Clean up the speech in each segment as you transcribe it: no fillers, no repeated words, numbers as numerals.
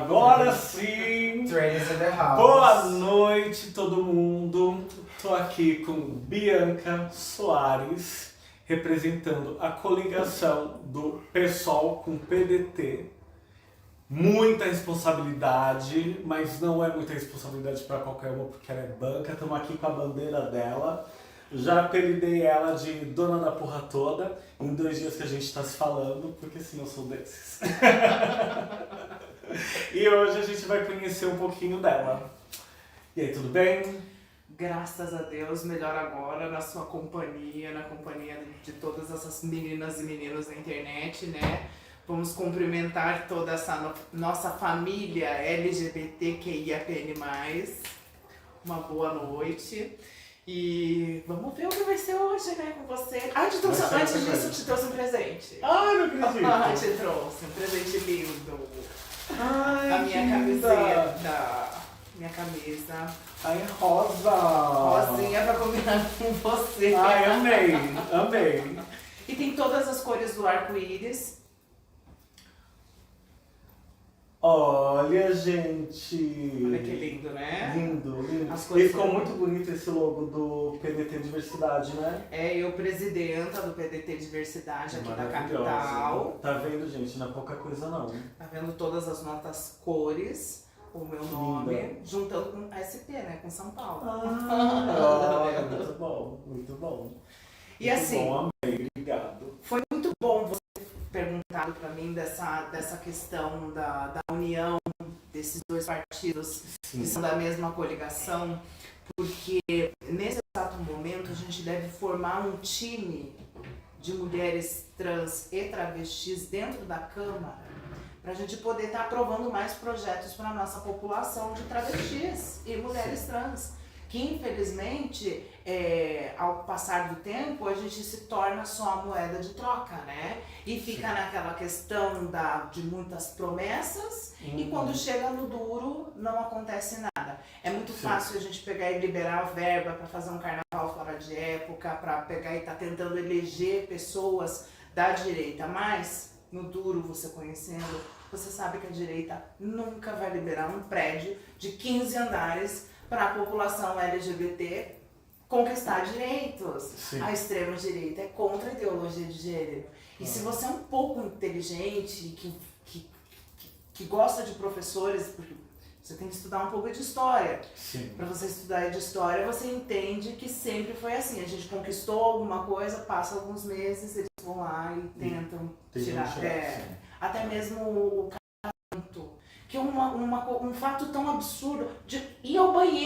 Agora sim! Trainers in the house. Boa noite, todo mundo! Tô aqui com Bianca Soares, representando a coligação do PSOL com PDT. Muita responsabilidade, mas não é muita responsabilidade para qualquer uma, porque ela é banca. Estamos aqui com a bandeira dela. Já apelidei ela de dona da porra toda, em 2 dias que a gente está se falando, porque sim, eu sou desses. E hoje a gente vai conhecer um pouquinho dela. E aí, tudo bem? Graças a Deus, melhor agora na sua companhia, na companhia de todas essas meninas e meninos da internet, né? Vamos cumprimentar toda essa nossa família LGBTQIAPN+. Uma boa noite. E vamos ver o que vai ser hoje, né, com você. Antes disso, eu te trouxe um presente. Ai, não acredito! Ah, te trouxe um presente lindo. Ai, A minha que linda. camiseta. Minha camisa. Ai, é rosa! Rosinha pra combinar com você. Ai, amei, amei. E tem todas as cores do arco-íris. Olha, gente! Olha que lindo, né? Lindo, lindo. As cores E ficou são- muito bonito esse logo do PDT Diversidade, né? É eu presidenta do PDT Diversidade aqui da Maravilhosa. capital. Tá vendo, gente? Não é pouca coisa, não. Tá vendo todas as notas cores, o meu nome, Linda. juntando com SP, né? Com São Paulo. Olha, muito bom, muito bom. E Muito assim, bom, amei, obrigado. foi muito bom você ter perguntado para mim dessa questão da união desses dois partidos que Sim. são da mesma coligação, porque nesse exato momento a gente deve formar um time de mulheres trans e travestis dentro da Câmara para a gente poder estar aprovando mais projetos para a nossa população de travestis e mulheres trans. Que infelizmente, ao passar do tempo, a gente se torna só a moeda de troca, né? E fica naquela questão de muitas promessas e quando chega no duro não acontece nada. É muito fácil a gente pegar e liberar a verba para fazer um carnaval fora de época, para pegar e estar tentando eleger pessoas da direita, mas no duro você conhecendo, você sabe que a direita nunca vai liberar um prédio de 15 andares para a população LGBT conquistar direitos. Sim. A extrema-direita é contra a ideologia de gênero. E se você é um pouco inteligente, que gosta de professores, porque você tem que estudar um pouco de história. Sim. Para você estudar de história, você entende que sempre foi assim. A gente conquistou alguma coisa, passa alguns meses, eles vão lá e tentam tirar. sim. Até mesmo o casamento, que é um fato tão absurdo de ir ao banheiro.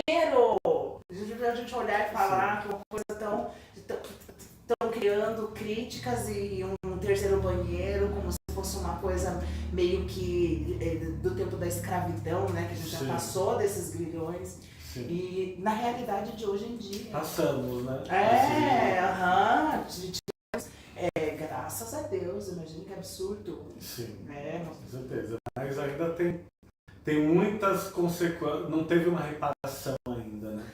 A gente olhar e falar que é uma coisa tão criando críticas e um terceiro banheiro, como se fosse uma coisa meio que do tempo da escravidão, né? Que a gente já passou desses grilhões. Sim. E na realidade de hoje em dia. Passamos, né? Graças a Deus, imagina que absurdo. Sim, É, com certeza. Mas ainda tem muitas consequências, não teve uma reparação ainda, né?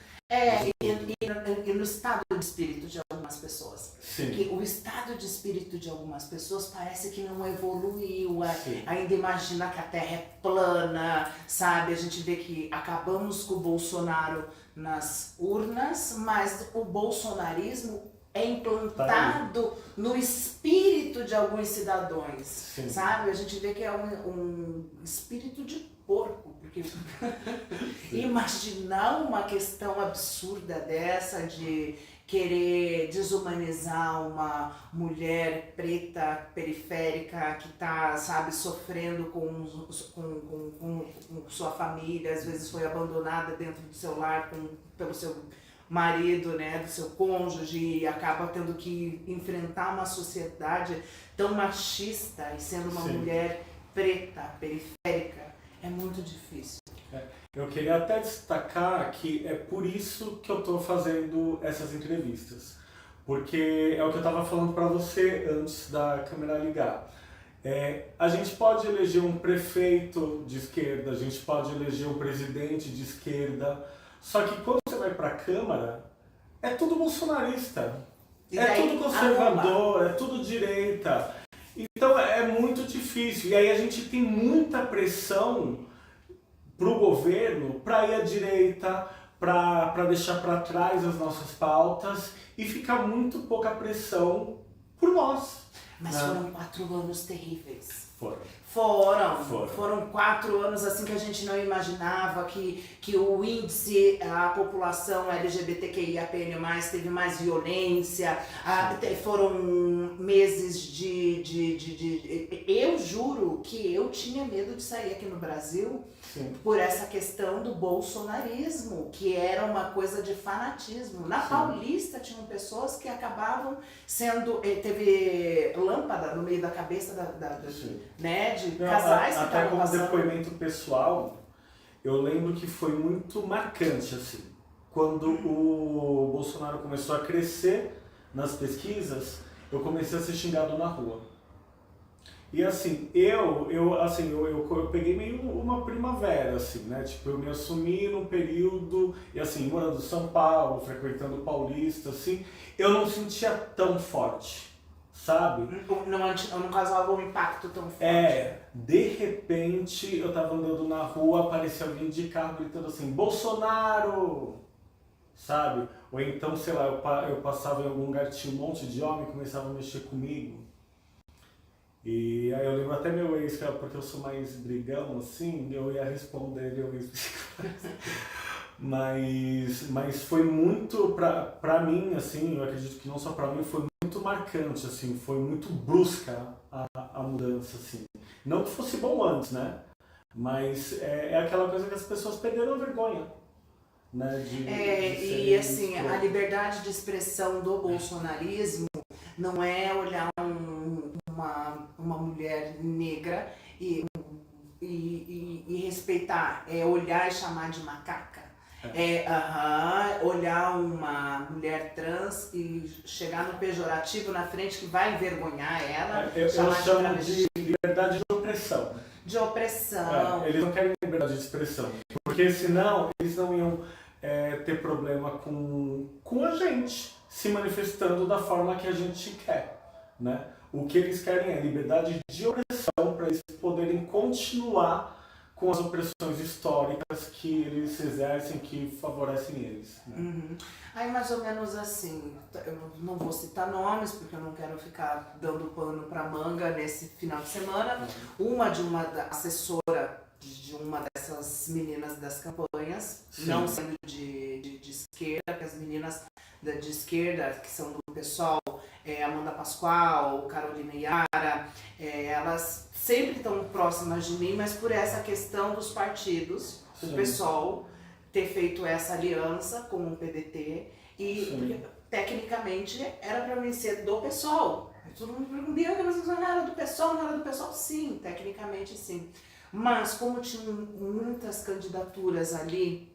E no estado de espírito de algumas pessoas. Sim. Porque o estado de espírito de algumas pessoas parece que não evoluiu, Sim. ainda imagina que a Terra é plana, sabe? A gente vê que acabamos com o Bolsonaro nas urnas, mas o bolsonarismo é implantado no espírito de alguns cidadãos, Sim. sabe? A gente vê que é um espírito de porco, porque imaginar uma questão absurda dessa de querer desumanizar uma mulher preta, periférica, que está, sabe, sofrendo com sua família, às vezes foi abandonada dentro do seu lar pelo seu marido, né, do seu cônjuge, e acaba tendo que enfrentar uma sociedade tão machista e sendo uma mulher preta, periférica, é muito difícil. Eu queria até destacar que é por isso que eu estou fazendo essas entrevistas. Porque é o que eu estava falando para você antes da câmera ligar. A gente pode eleger um prefeito de esquerda, a gente pode eleger um presidente de esquerda, só que quando você vai para a Câmara, é tudo bolsonarista. É tudo conservador, é tudo direita. Então é muito difícil. E aí a gente tem muita pressão para o governo para ir à direita, para deixar para trás as nossas pautas e ficar muito pouca pressão por nós. Mas né? foram 4 anos terríveis. Foram. Foram 4 anos assim que a gente não imaginava que o índice, a população LGBTQIAPN+, teve mais violência, foram meses Eu juro que eu tinha medo de sair aqui no Brasil. Sim. Por essa questão do bolsonarismo, que era uma coisa de fanatismo. Na Paulista tinham pessoas que acabavam sendo... Teve lâmpada no meio da cabeça né, de casais que até estavam como passando. depoimento pessoal, eu lembro que foi muito marcante, assim, quando o Bolsonaro começou a crescer nas pesquisas, eu comecei a ser xingado na rua. E assim, eu peguei meio uma primavera, assim, né? Tipo, eu me assumi num período, e assim, morando em São Paulo, frequentando Paulista, assim, eu não sentia tão forte, sabe? Não causava um impacto tão forte. De repente, eu tava andando na rua, aparecia alguém de carro gritando assim, Bolsonaro! Sabe? Ou então, sei lá, eu passava em algum lugar, tinha um monte de homem, começava a mexer comigo. E aí eu lembro até meu ex, porque eu sou mais brigão, assim, eu ia responder ele, mas foi muito, pra mim, assim, eu acredito que não só pra mim, foi muito marcante, assim, foi muito brusca a mudança, assim. Não que fosse bom antes, né? Mas é aquela coisa que as pessoas perderam a vergonha, né? E assim, a liberdade de expressão do bolsonarismo não é olhar uma mulher negra e respeitar, é olhar e chamar de macaca. Olhar uma mulher trans e chegar no pejorativo na frente que vai envergonhar ela. Eu chamo de liberdade de opressão. De opressão. Eles não querem liberdade de expressão, porque senão eles não iam ter problema com a gente se manifestando da forma que a gente quer, né? O que eles querem é liberdade de opressão para eles poderem continuar com as opressões históricas que eles exercem, que favorecem eles. Né? Uhum. Aí mais ou menos assim, eu não vou citar nomes porque eu não quero ficar dando pano para manga nesse final de semana. Uma assessora de uma dessas meninas das campanhas, não sendo de esquerda, que as meninas de esquerda, que são do PSOL, Amanda Pascoal, Carolina Yara, elas sempre estão próximas de mim, mas por essa questão dos partidos, o PSOL ter feito essa aliança com o PDT, e porque, tecnicamente era para mim ser do PSOL. Todo mundo pergunta, mas não era do PSOL, não era do PSOL? Sim, tecnicamente sim. Mas como tinham muitas candidaturas ali,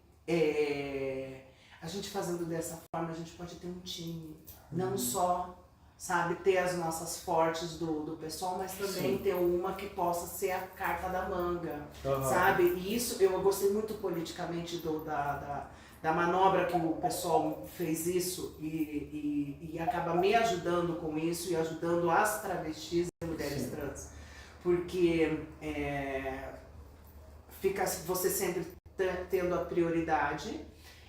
a gente fazendo dessa forma, a gente pode ter um time, não só, sabe, ter as nossas fortes do pessoal, mas também ter uma que possa ser a carta da manga, sabe? E isso, eu gostei muito politicamente da manobra que o pessoal fez isso e acaba me ajudando com isso e ajudando as travestis e mulheres trans. Porque fica você sempre tendo a prioridade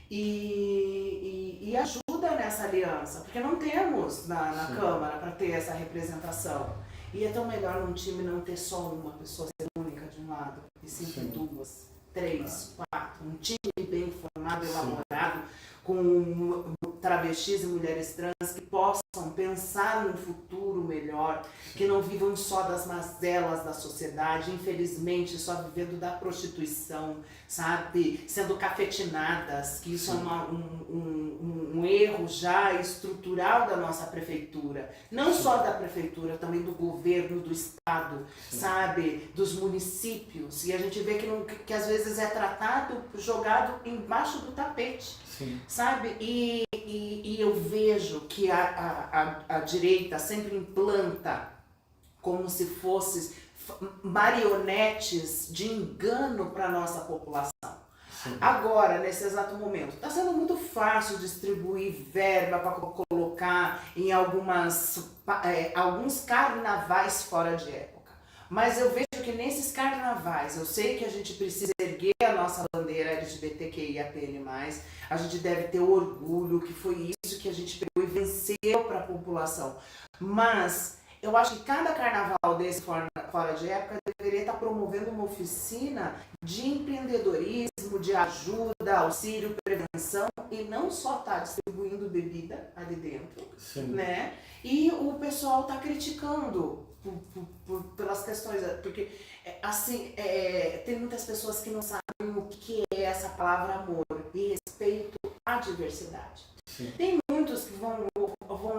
e ajuda nessa aliança, porque não temos na Câmara para ter essa representação. E é tão melhor num time não ter só uma pessoa ser única de um lado, e sim ter 2, 3, 4. Um time bem formado, elaborado, com travestis e mulheres trans que possam pensar num futuro melhor, que não vivam só das mazelas da sociedade, infelizmente só vivendo da prostituição, sabe? Sendo cafetinadas, que isso é um erro já estrutural da nossa prefeitura. Não só da prefeitura, também do governo, do estado, sabe? Dos municípios. E a gente vê que às vezes é tratado, jogado embaixo do tapete. Sabe? E eu vejo que a direita sempre implanta como se fossem marionetes de engano para a nossa população. Agora, nesse exato momento, está sendo muito fácil distribuir verba para colocar em alguns carnavais fora de época. Mas eu vejo que nesses carnavais, eu sei que a gente precisa erguer a nossa bandeira LGBTQIAPN+, a gente deve ter orgulho que foi isso que a gente pegou e venceu para a população. Mas eu acho que cada carnaval desse fora de época deveria estar promovendo uma oficina de empreendedorismo, de ajuda, auxílio, prevenção, e não só estar distribuindo bebida ali dentro, né? E o pessoal está criticando pelas questões, porque assim, tem muitas pessoas que não sabem o que é essa palavra amor e respeito à diversidade. Sim. Tem muitos que vão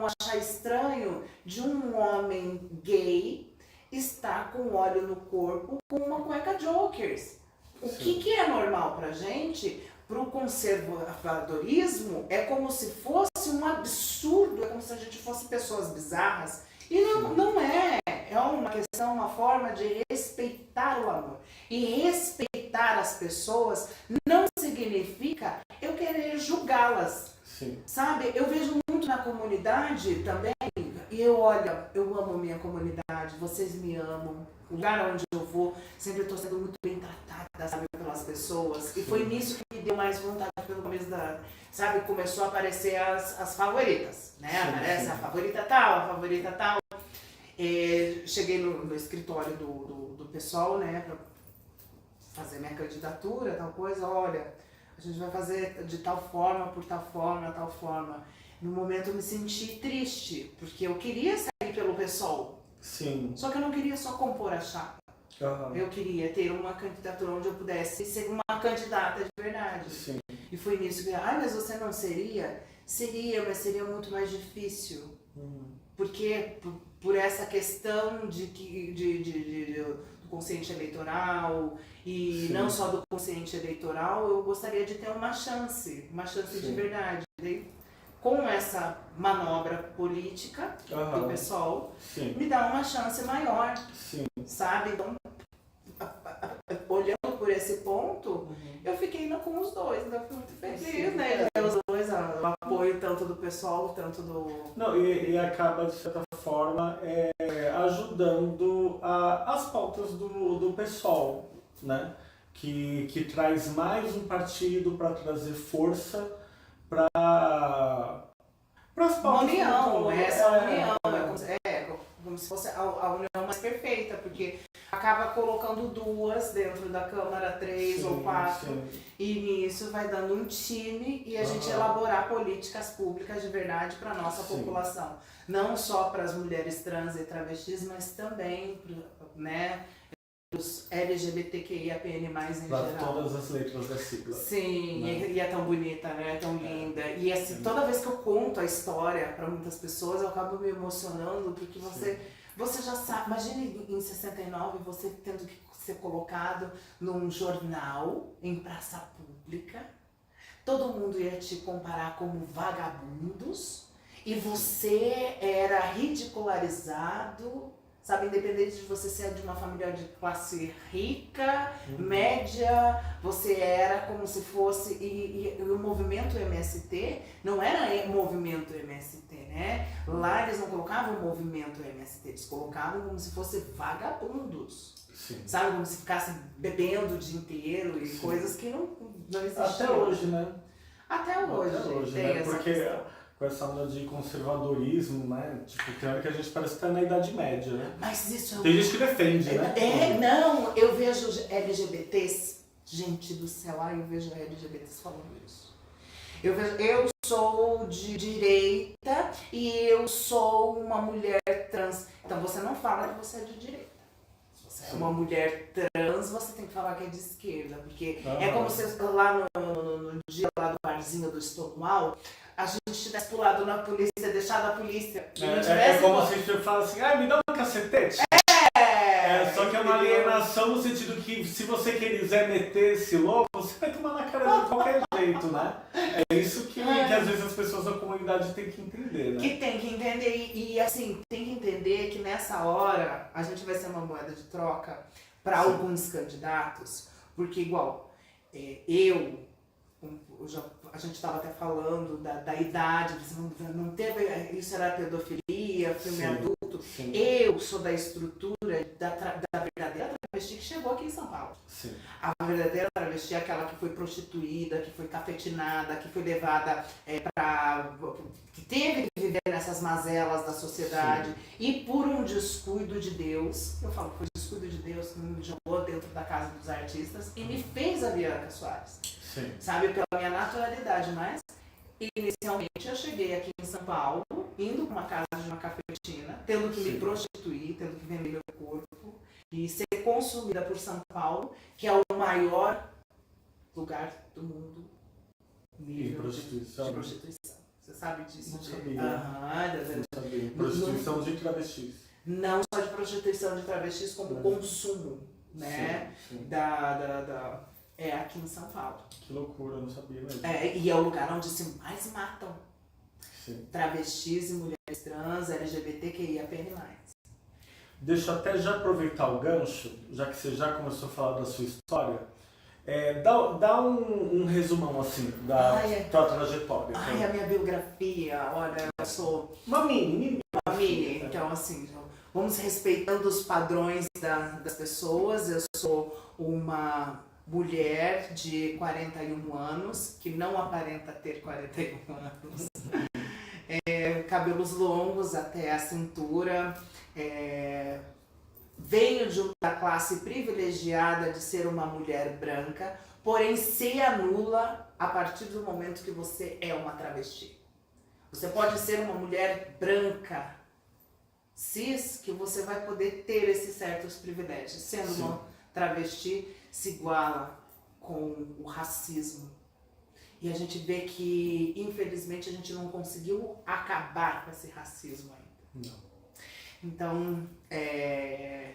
achar estranho de um homem gay estar com óleo no corpo com uma cueca Jokers. O que é normal pra gente, pro conservadorismo, é como se fosse um absurdo, é como se a gente fosse pessoas bizarras. E não é. É uma questão, uma forma de respeitar o amor. E respeitar as pessoas não significa eu querer julgá-las. Sabe? Eu vejo muito na comunidade também, e eu amo minha comunidade, vocês me amam, o lugar onde eu vou, sempre estou sendo muito bem tratada, sabe, pelas pessoas. E foi nisso que me deu mais vontade pelo começo sabe, começou a aparecer as favoritas, né? Aparece a favorita tal. Cheguei no escritório do pessoal, né, pra fazer minha candidatura, tal coisa, olha, a gente vai fazer de tal forma, por tal forma. No momento eu me senti triste, porque eu queria sair pelo PSOL. Sim. Só que eu não queria só compor a chapa. Uhum. Eu queria ter uma candidatura onde eu pudesse ser uma candidata de verdade. Sim. E foi nisso que, mas você não seria? Seria, mas seria muito mais difícil. Porque por essa questão do consciente eleitoral, e não só do consciente eleitoral, eu gostaria de ter uma chance de verdade. Com essa manobra política do pessoal, me dá uma chance maior, sabe? Então, olhando por esse ponto, eu fiquei com os dois, então eu fui muito feliz, né? De ter os dois, o apoio tanto do pessoal, tanto do... Não, e acaba, de certa forma, ajudando as pautas do pessoal, né? Que traz mais um partido para trazer força para as pautas. União, união, como se fosse a união mais perfeita, porque acaba colocando duas dentro da Câmara, 3 ou 4, e nisso vai dando um time e a gente elaborar políticas públicas de verdade para a nossa população. Não só para as mulheres trans e travestis, mas também, né, os LGBTQIAPN+, em geral. Para todas as letras da sigla. Sim, né? E é tão bonita, né? É tão linda. E assim, toda vez que eu conto a história para muitas pessoas, eu acabo me emocionando, porque você já sabe. Imagine em 69 você tendo que ser colocado num jornal, em praça pública, todo mundo ia te comparar como vagabundos, e você era ridicularizado, sabe, independente de você ser de uma família de classe rica, média, você era como se fosse, e o movimento MST não era movimento MST, né? Lá eles não colocavam movimento MST, eles colocavam como se fossem vagabundos. Sabe, como se ficasse bebendo o dia inteiro e coisas que não existiam. Até hoje, né? Até hoje, né? Porque com essa onda de conservadorismo, né? Tipo, tem hora que a gente parece que tá na Idade Média, né? Mas isso tem gente que defende, né? Não, eu vejo LGBTs, gente do céu, eu vejo LGBTs falando isso. Eu sou de direita e eu sou uma mulher trans. Então você não fala que você é de direita. Se você é uma mulher trans, você tem que falar que é de esquerda. Porque é como se lá no dia lá do barzinho do Stonewall, a gente tivesse pulado na polícia, deixado a polícia. É como se você fala assim, me dá um cacetete. Só que é uma alienação no sentido que se você quiser meter esse louco, você vai tomar na cara de qualquer jeito, né? É isso que às vezes as pessoas da comunidade têm que entender, né? Que tem que entender e assim, tem que entender que nessa hora a gente vai ser uma moeda de troca para alguns candidatos, porque igual, a gente estava até falando da idade, não teve, isso era pedofilia, filme adulto. Eu sou da estrutura da verdadeira travesti que chegou aqui em São Paulo. A verdadeira travesti é aquela que foi prostituída, que foi cafetinada, que foi levada que teve que viver nessas mazelas da sociedade. Sim. E por um descuido de Deus, eu falo que foi descuido de Deus que me jogou dentro da casa dos artistas e me fez a Bianca Soares. Sim. Sabe, pela minha naturalidade, mas inicialmente eu cheguei aqui em São Paulo, indo para uma casa de uma cafetina, tendo que me prostituir, tendo que vender meu corpo e ser consumida por São Paulo, que é o maior lugar do mundo nível de prostituição. Você sabe disso? Não sabia. Não sabia. Prostituição de travestis. Não só de prostituição de travestis, como consumo, né? Sim. Aqui em São Paulo. Que loucura, eu não sabia mesmo. E é o lugar onde se mais matam. Sim. Travestis e mulheres trans, LGBTQIAPN+. Deixa eu até já aproveitar o gancho, já que você já começou a falar da sua história. Dá um resumão assim da tua trajetória. A minha biografia, olha, eu sou... Uma mini. Então assim, vamos respeitando os padrões das pessoas. Eu sou uma mulher de 41 anos, que não aparenta ter 41 anos. Cabelos longos até a cintura. Venho de uma classe privilegiada de ser uma mulher branca, porém se anula a partir do momento que você é uma travesti. Você pode ser uma mulher branca, cis, que você vai poder ter esses certos privilégios. Sendo uma travesti, se iguala com o racismo. E a gente vê que, infelizmente, a gente não conseguiu acabar com esse racismo ainda. Não. Então,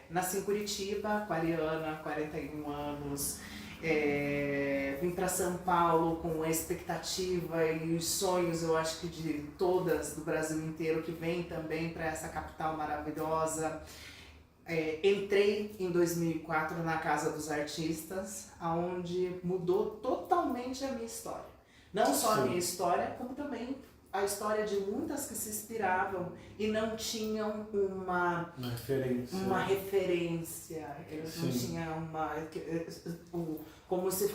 nasci em Curitiba, aquariana, 41 anos. Vim para São Paulo com a expectativa e os sonhos, eu acho que de todas do Brasil inteiro, que vêm também para essa capital maravilhosa. Entrei em 2004 na Casa dos Artistas, onde mudou totalmente a minha história. Não só a minha história, como também a história de muitas que se inspiravam e não tinham uma referência. Eles não tinham como se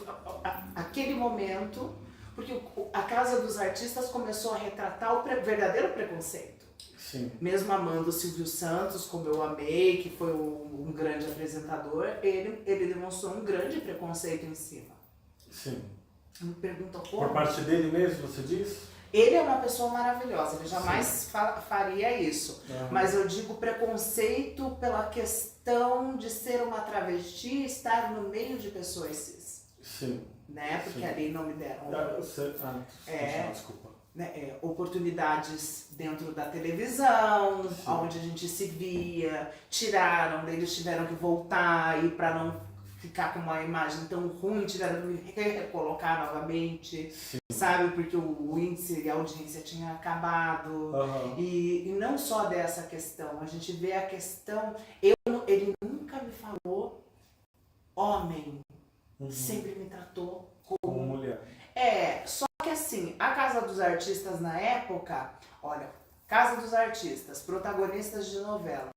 aquele momento, porque a Casa dos Artistas começou a retratar o verdadeiro preconceito. Sim. Mesmo amando o Silvio Santos, como eu amei, que foi um grande apresentador, ele demonstrou um grande preconceito em cima. Sim. Me pergunta como. Por parte dele mesmo, você diz? Ele é uma pessoa maravilhosa, ele jamais faria isso. Uhum. Mas eu digo preconceito pela questão de ser uma travesti e estar no meio de pessoas cis. Sim. Né? Porque ali não me deram. Desculpa. Oportunidades dentro da televisão, onde a gente se via, tiraram, daí eles tiveram que voltar e para não ficar com uma imagem tão ruim, tiveram que recolocar novamente, sabe? Porque o índice de audiência tinha acabado. Uhum. E não só dessa questão, a gente vê a questão, ele nunca me falou homem, sempre me tratou como mulher. Só que assim, a Casa dos Artistas na época, olha, Casa dos Artistas, protagonistas de novela.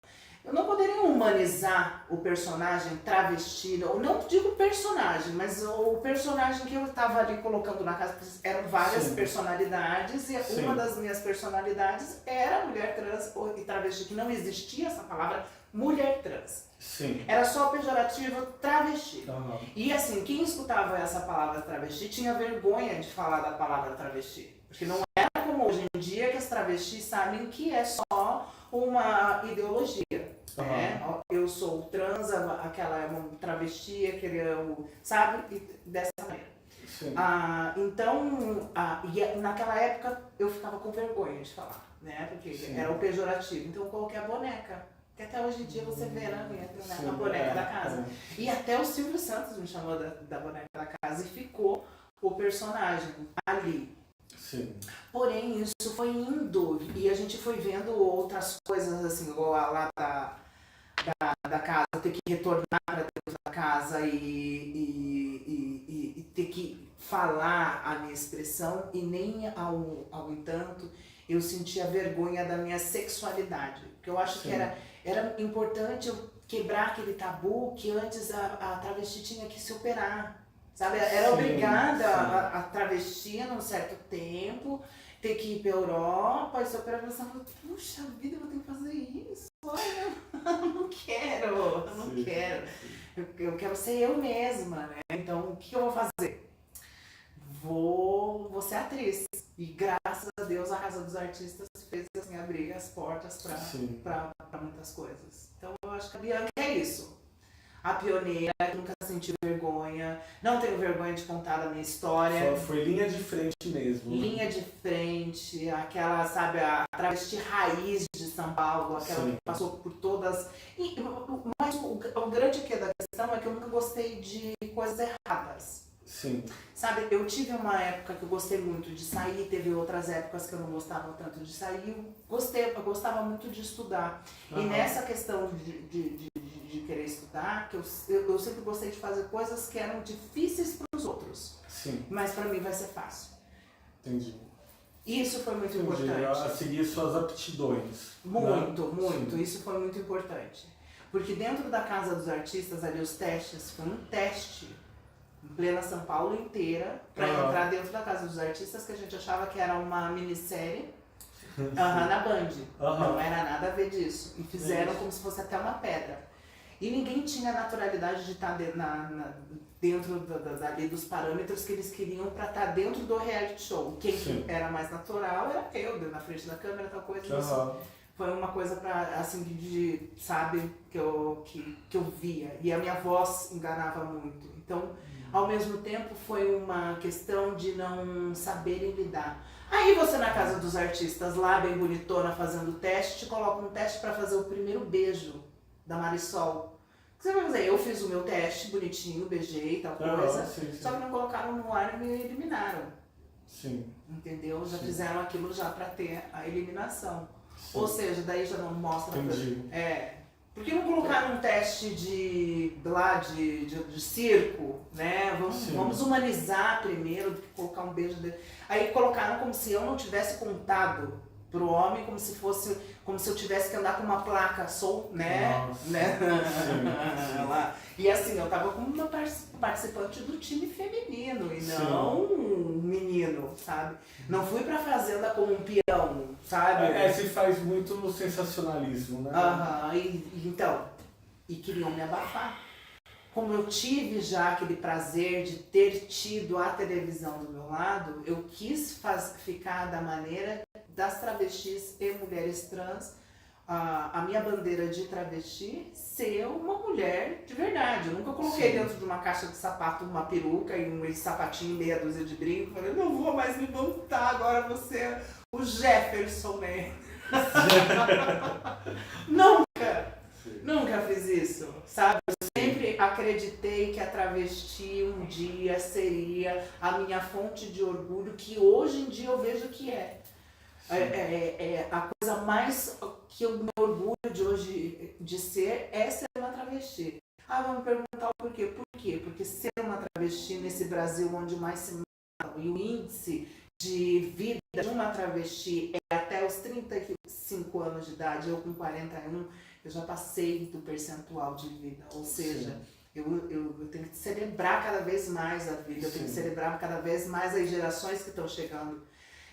Eu não poderia humanizar o personagem travesti, ou não digo personagem, mas o personagem que eu estava ali colocando na casa, eram várias personalidades, e uma das minhas personalidades era mulher trans e travesti, que não existia essa palavra mulher trans. Sim. Era só pejorativo travesti. Uhum. E assim, quem escutava essa palavra travesti tinha vergonha de falar da palavra travesti. Porque não era como hoje em dia que as travestis sabem que é só uma ideologia. Uhum. Né? Eu sou trans, aquela é uma travesti, aquele é o... Sabe? E dessa maneira. Então, naquela época eu ficava com vergonha de falar, né? Porque era o pejorativo. Então eu coloquei a boneca. Que até hoje em dia você vê na minha a boneca da casa. E até o Silvio Santos me chamou da boneca da casa e ficou o personagem ali. Sim. Porém, isso foi indo e a gente foi vendo outras coisas, assim, igual lá da casa, ter que retornar para dentro da casa e ter que falar a minha expressão, e nem ao entanto eu sentia vergonha da minha sexualidade. Porque eu acho que era importante eu quebrar aquele tabu que antes a travesti tinha que se operar. Sabe? Era Sim, obrigada sim. a travesti num certo tempo, ter que ir pra Europa e se operar, pensando, puxa vida, eu vou ter que fazer isso. Olha, eu não quero, eu não Sim, quero. sim. Eu quero ser eu mesma, né? Então, o que eu vou fazer? Vou ser atriz. E graças a Deus a Casa dos Artistas fez assim, abrir as portas Sim. para muitas coisas. Então eu acho que a Bianca é isso. A pioneira, que nunca sentiu vergonha, não tenho vergonha de contar a minha história. Foi linha de frente mesmo. Linha de frente, aquela, sabe, a travesti raiz de São Paulo, aquela Sim. que passou por todas. Mas o grande que da questão é que eu nunca gostei de coisas erradas. Sim. Sabe, eu tive uma época que eu gostei muito de sair, teve outras épocas que eu não gostava tanto de sair, eu gostava muito de estudar. E nessa questão de querer estudar, que eu sempre gostei de fazer coisas que eram difíceis para os outros. Sim. Mas para mim vai ser fácil. Entendi. Isso foi muito Entendi. importante. A seguir suas aptidões. Muito, né? muito. Sim. Isso foi muito importante. Porque dentro da Casa dos Artistas, ali os testes, foi um teste em plena São Paulo inteira, para entrar dentro da Casa dos Artistas, que a gente achava que era uma minissérie na Band. Não era nada a ver disso. E fizeram como se fosse até uma pedra. E ninguém tinha a naturalidade de estar dentro dali dos parâmetros que eles queriam para estar dentro do reality show. Quem era mais natural era eu, na frente da câmera, tal coisa. Isso foi uma coisa para assim, sabe, que eu via. E a minha voz enganava muito. Então, ao mesmo tempo, foi uma questão de não saberem lidar. Aí você na Casa dos Artistas, lá bem bonitona, fazendo teste, te coloca um teste para fazer o primeiro beijo da Marisol. O que você vai fazer? Eu fiz o meu teste bonitinho, beijei, tal coisa, só que não colocaram no ar e me eliminaram. Sim. Entendeu? Já fizeram aquilo já para ter a eliminação. Sim. Ou seja, daí já não mostra... Entendi. Por que não colocaram um teste de circo, né? Vamos humanizar primeiro do que colocar um beijo dele. Aí colocaram como se eu não tivesse contado pro homem, como se eu tivesse que andar com uma placa, né? Nossa. Né? Sim. Lá. E assim, eu tava como uma participante do time feminino e não um menino, sabe? Não fui pra fazenda como um peão, sabe? Se faz muito sensacionalismo, né? E queriam me abafar. Como eu tive já aquele prazer de ter tido a televisão do meu lado, eu quis ficar da maneira das travestis e mulheres trans, a minha bandeira de travesti ser uma mulher de verdade. Eu nunca coloquei dentro de uma caixa de sapato uma peruca e um sapatinho meia dúzia de brinco. Falei, não vou mais me montar, agora você é o Jefferson, né? Nunca fiz isso, sabe? Eu sempre acreditei que a travesti um dia seria a minha fonte de orgulho, que hoje em dia eu vejo que é. A coisa mais que eu me orgulho de hoje de ser é ser uma travesti. Vamos perguntar o porquê. Por quê? Porque ser uma travesti nesse Brasil onde mais se matam e o índice de vida de uma travesti é até os 35 anos de idade, eu com 41, eu já passei do percentual de vida. Ou seja, eu tenho que celebrar cada vez mais a vida, eu tenho que celebrar cada vez mais as gerações que estão chegando.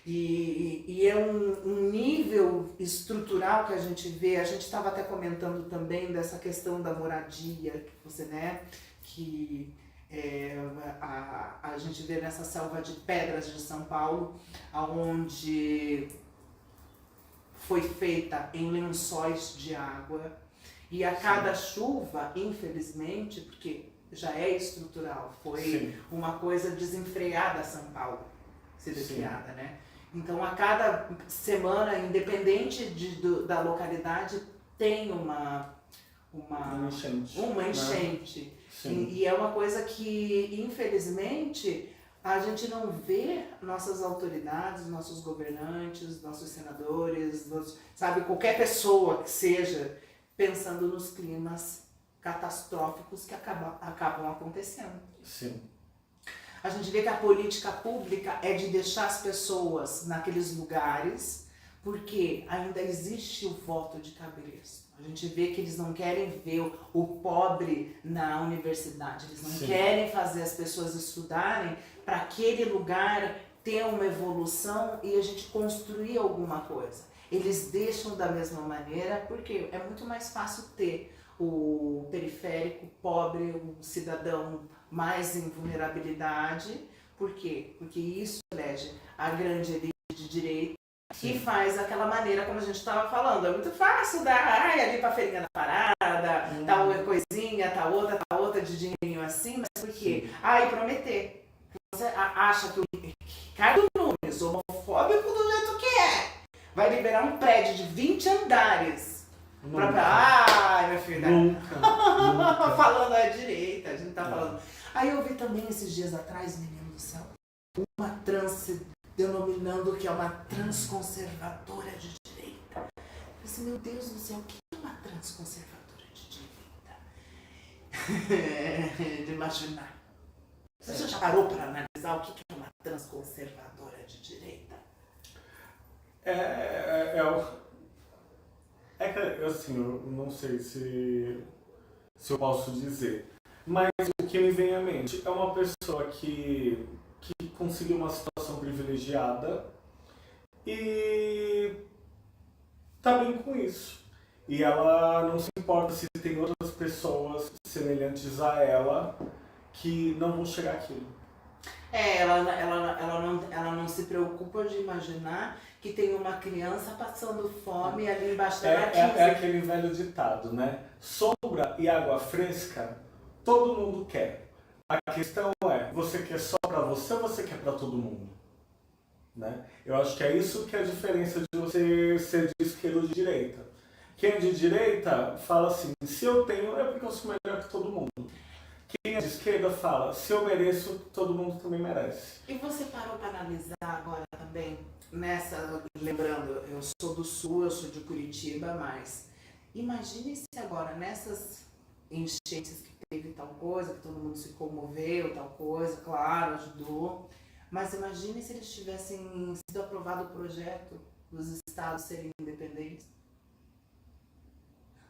E é um nível estrutural que a gente vê, a gente estava até comentando também dessa questão da moradia, que você, né, que a gente vê nessa selva de pedras de São Paulo, onde foi feita em lençóis de água, e a cada chuva, infelizmente, porque já é estrutural, foi uma coisa desenfreada São Paulo, ser criada, né? Então, a cada semana, independente da localidade, tem uma enchente. E é uma coisa que, infelizmente, a gente não vê nossas autoridades, nossos governantes, nossos senadores, sabe, qualquer pessoa que seja, pensando nos climas catastróficos que acabam acontecendo. A gente vê que a política pública é de deixar as pessoas naqueles lugares, porque ainda existe o voto de cabresto. A gente vê que eles não querem ver o pobre na universidade, eles não Sim. querem fazer as pessoas estudarem para aquele lugar ter uma evolução e a gente construir alguma coisa. Eles deixam da mesma maneira porque é muito mais fácil ter o periférico, pobre, o cidadão mais em vulnerabilidade. Por quê? Porque isso elege a grande elite de direita que faz daquela maneira como a gente estava falando. É muito fácil dar ali para a feirinha da parada, tal coisinha, tal outra de dinheirinho assim, mas por quê? E prometer. Você acha que o Ricardo Nunes, homofóbico do jeito que vai liberar um prédio de 20 andares pra... meu filho, Nunca. falando à direita, a gente tá falando. Aí eu vi também esses dias atrás, menino do céu, uma trans denominando que é uma transconservadora de direita. Eu disse, meu Deus do céu, o que é uma transconservadora de direita? De imaginar. Você já parou para analisar o que é uma transconservadora de direita? Assim, eu não sei se eu posso dizer, mas o que me vem à mente é uma pessoa que conseguiu uma situação privilegiada e tá bem com isso. E ela não se importa se tem outras pessoas semelhantes a ela que não vão chegar àquilo. Ela não se preocupa de imaginar que tem uma criança passando fome ali embaixo da marquise. É aquele velho ditado, né? Sombra e água fresca, todo mundo quer. A questão é, você quer só pra você ou você quer pra todo mundo? Né? Eu acho que é isso que é a diferença de você ser de esquerda ou de direita. Quem é de direita fala assim, se eu tenho é porque eu sou melhor que todo mundo. Quem é de esquerda fala, se eu mereço, todo mundo também merece. E você parou para analisar agora também, lembrando, eu sou do Sul, eu sou de Curitiba, mas imagine se agora nessas enchentes que teve tal coisa, que todo mundo se comoveu, tal coisa, claro, ajudou, mas imagine se eles tivessem sido aprovado o projeto dos estados serem independentes.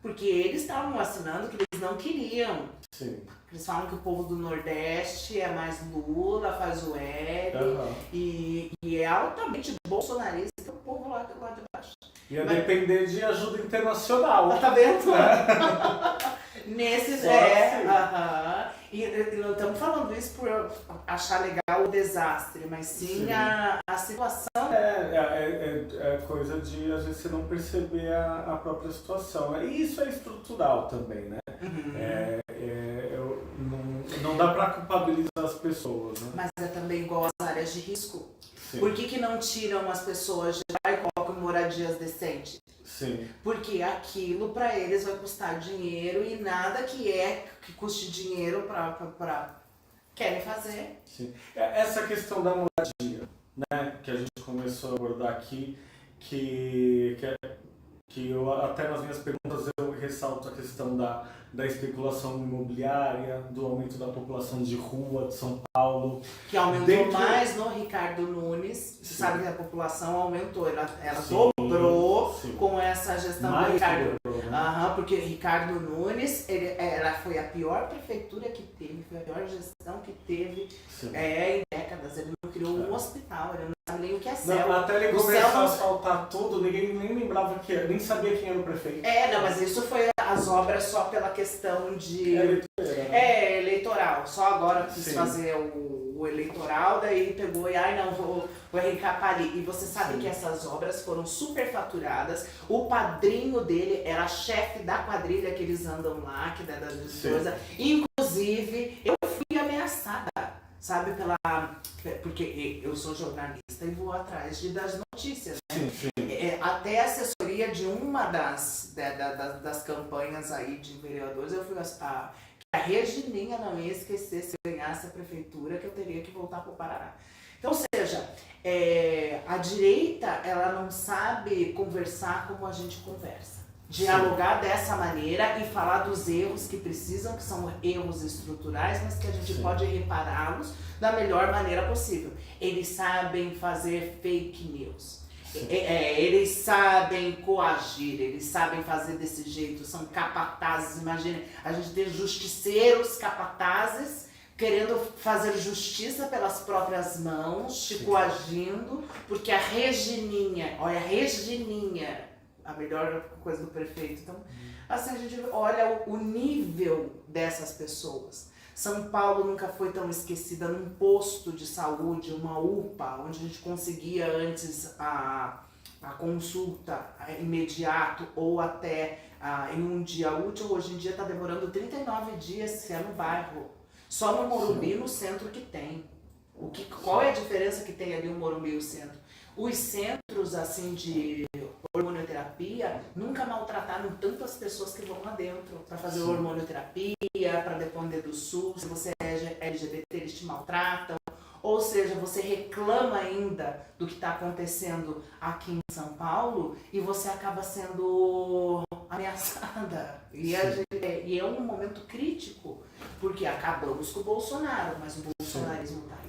Porque eles estavam assinando que eles não queriam. Sim. Eles falam que o povo do Nordeste é mais Lula, faz o L, e é altamente bolsonarista o povo lá de baixo. Ia depender de ajuda internacional. Tá vendo? Nesses E não estamos falando isso por achar legal o desastre, mas sim. A situação. É coisa de às vezes você não perceber a própria situação. E isso é estrutural também, né? Não dá para culpabilizar as pessoas, né? Mas é também igual às áreas de risco. Sim. Por que não tiram as pessoas de lá e colocam moradias decentes? Sim. Porque aquilo para eles vai custar dinheiro e nada que custe dinheiro para querem fazer. Sim. Essa questão da moradia, né, que a gente começou a abordar aqui, que eu até nas minhas perguntas eu ressalto a questão da especulação imobiliária, do aumento da população de rua de São Paulo. Que aumentou mais no Ricardo Nunes. Você sabe que a população aumentou, ela dobrou com essa gestão do Ricardo. Dobrou, né? Porque Ricardo Nunes, ela foi a pior prefeitura que teve, foi a pior gestão que teve em décadas. Ele não criou um hospital, ele não sabe nem o que é céu. Até ele começou a asfaltar tudo, ninguém nem lembrava nem sabia quem era o prefeito. Não, mas isso foi as obras só pela questão de... eleitoral. Só agora quis fazer o eleitoral, daí pegou e, vou arrancar ali. E você sabe que essas obras foram superfaturadas. O padrinho dele era chefe da quadrilha que eles andam lá, que da coisa. Inclusive, eu fui ameaçada, sabe, porque eu sou jornalista e vou atrás das notícias, né? Até a assessoria de uma das campanhas aí de vereadores, eu fui que a Regininha não ia esquecer, se eu ganhasse a prefeitura, que eu teria que voltar para o Paraná. Então, ou seja, a direita, ela não sabe conversar como a gente conversa. Dialogar dessa maneira e falar dos erros que precisam, que são erros estruturais, mas que a gente pode repará-los da melhor maneira possível. Eles sabem fazer fake news. Eles sabem coagir, eles sabem fazer desse jeito, são capatazes. Imagina, a gente ter justiceiros capatazes querendo fazer justiça pelas próprias mãos, te coagindo, porque a Regininha, olha, a Regininha, a melhor coisa do prefeito. Então, assim, a gente olha o nível dessas pessoas. São Paulo nunca foi tão esquecida num posto de saúde, uma UPA, onde a gente conseguia antes a consulta imediato ou até em um dia útil. Hoje em dia está demorando 39 dias se é no bairro. Só no Morumbi, no centro que tem. Qual é a diferença que tem ali o Morumbi e o centro? Os centros assim de hormonioterapia nunca maltrataram tanto as pessoas que vão lá dentro para fazer hormonioterapia, para depender do SUS. Se você é LGBT, eles te maltratam. Ou seja, você reclama ainda do que está acontecendo aqui em São Paulo e você acaba sendo ameaçada. E é um momento crítico, porque acabamos com o Bolsonaro, mas o bolsonarismo está aí.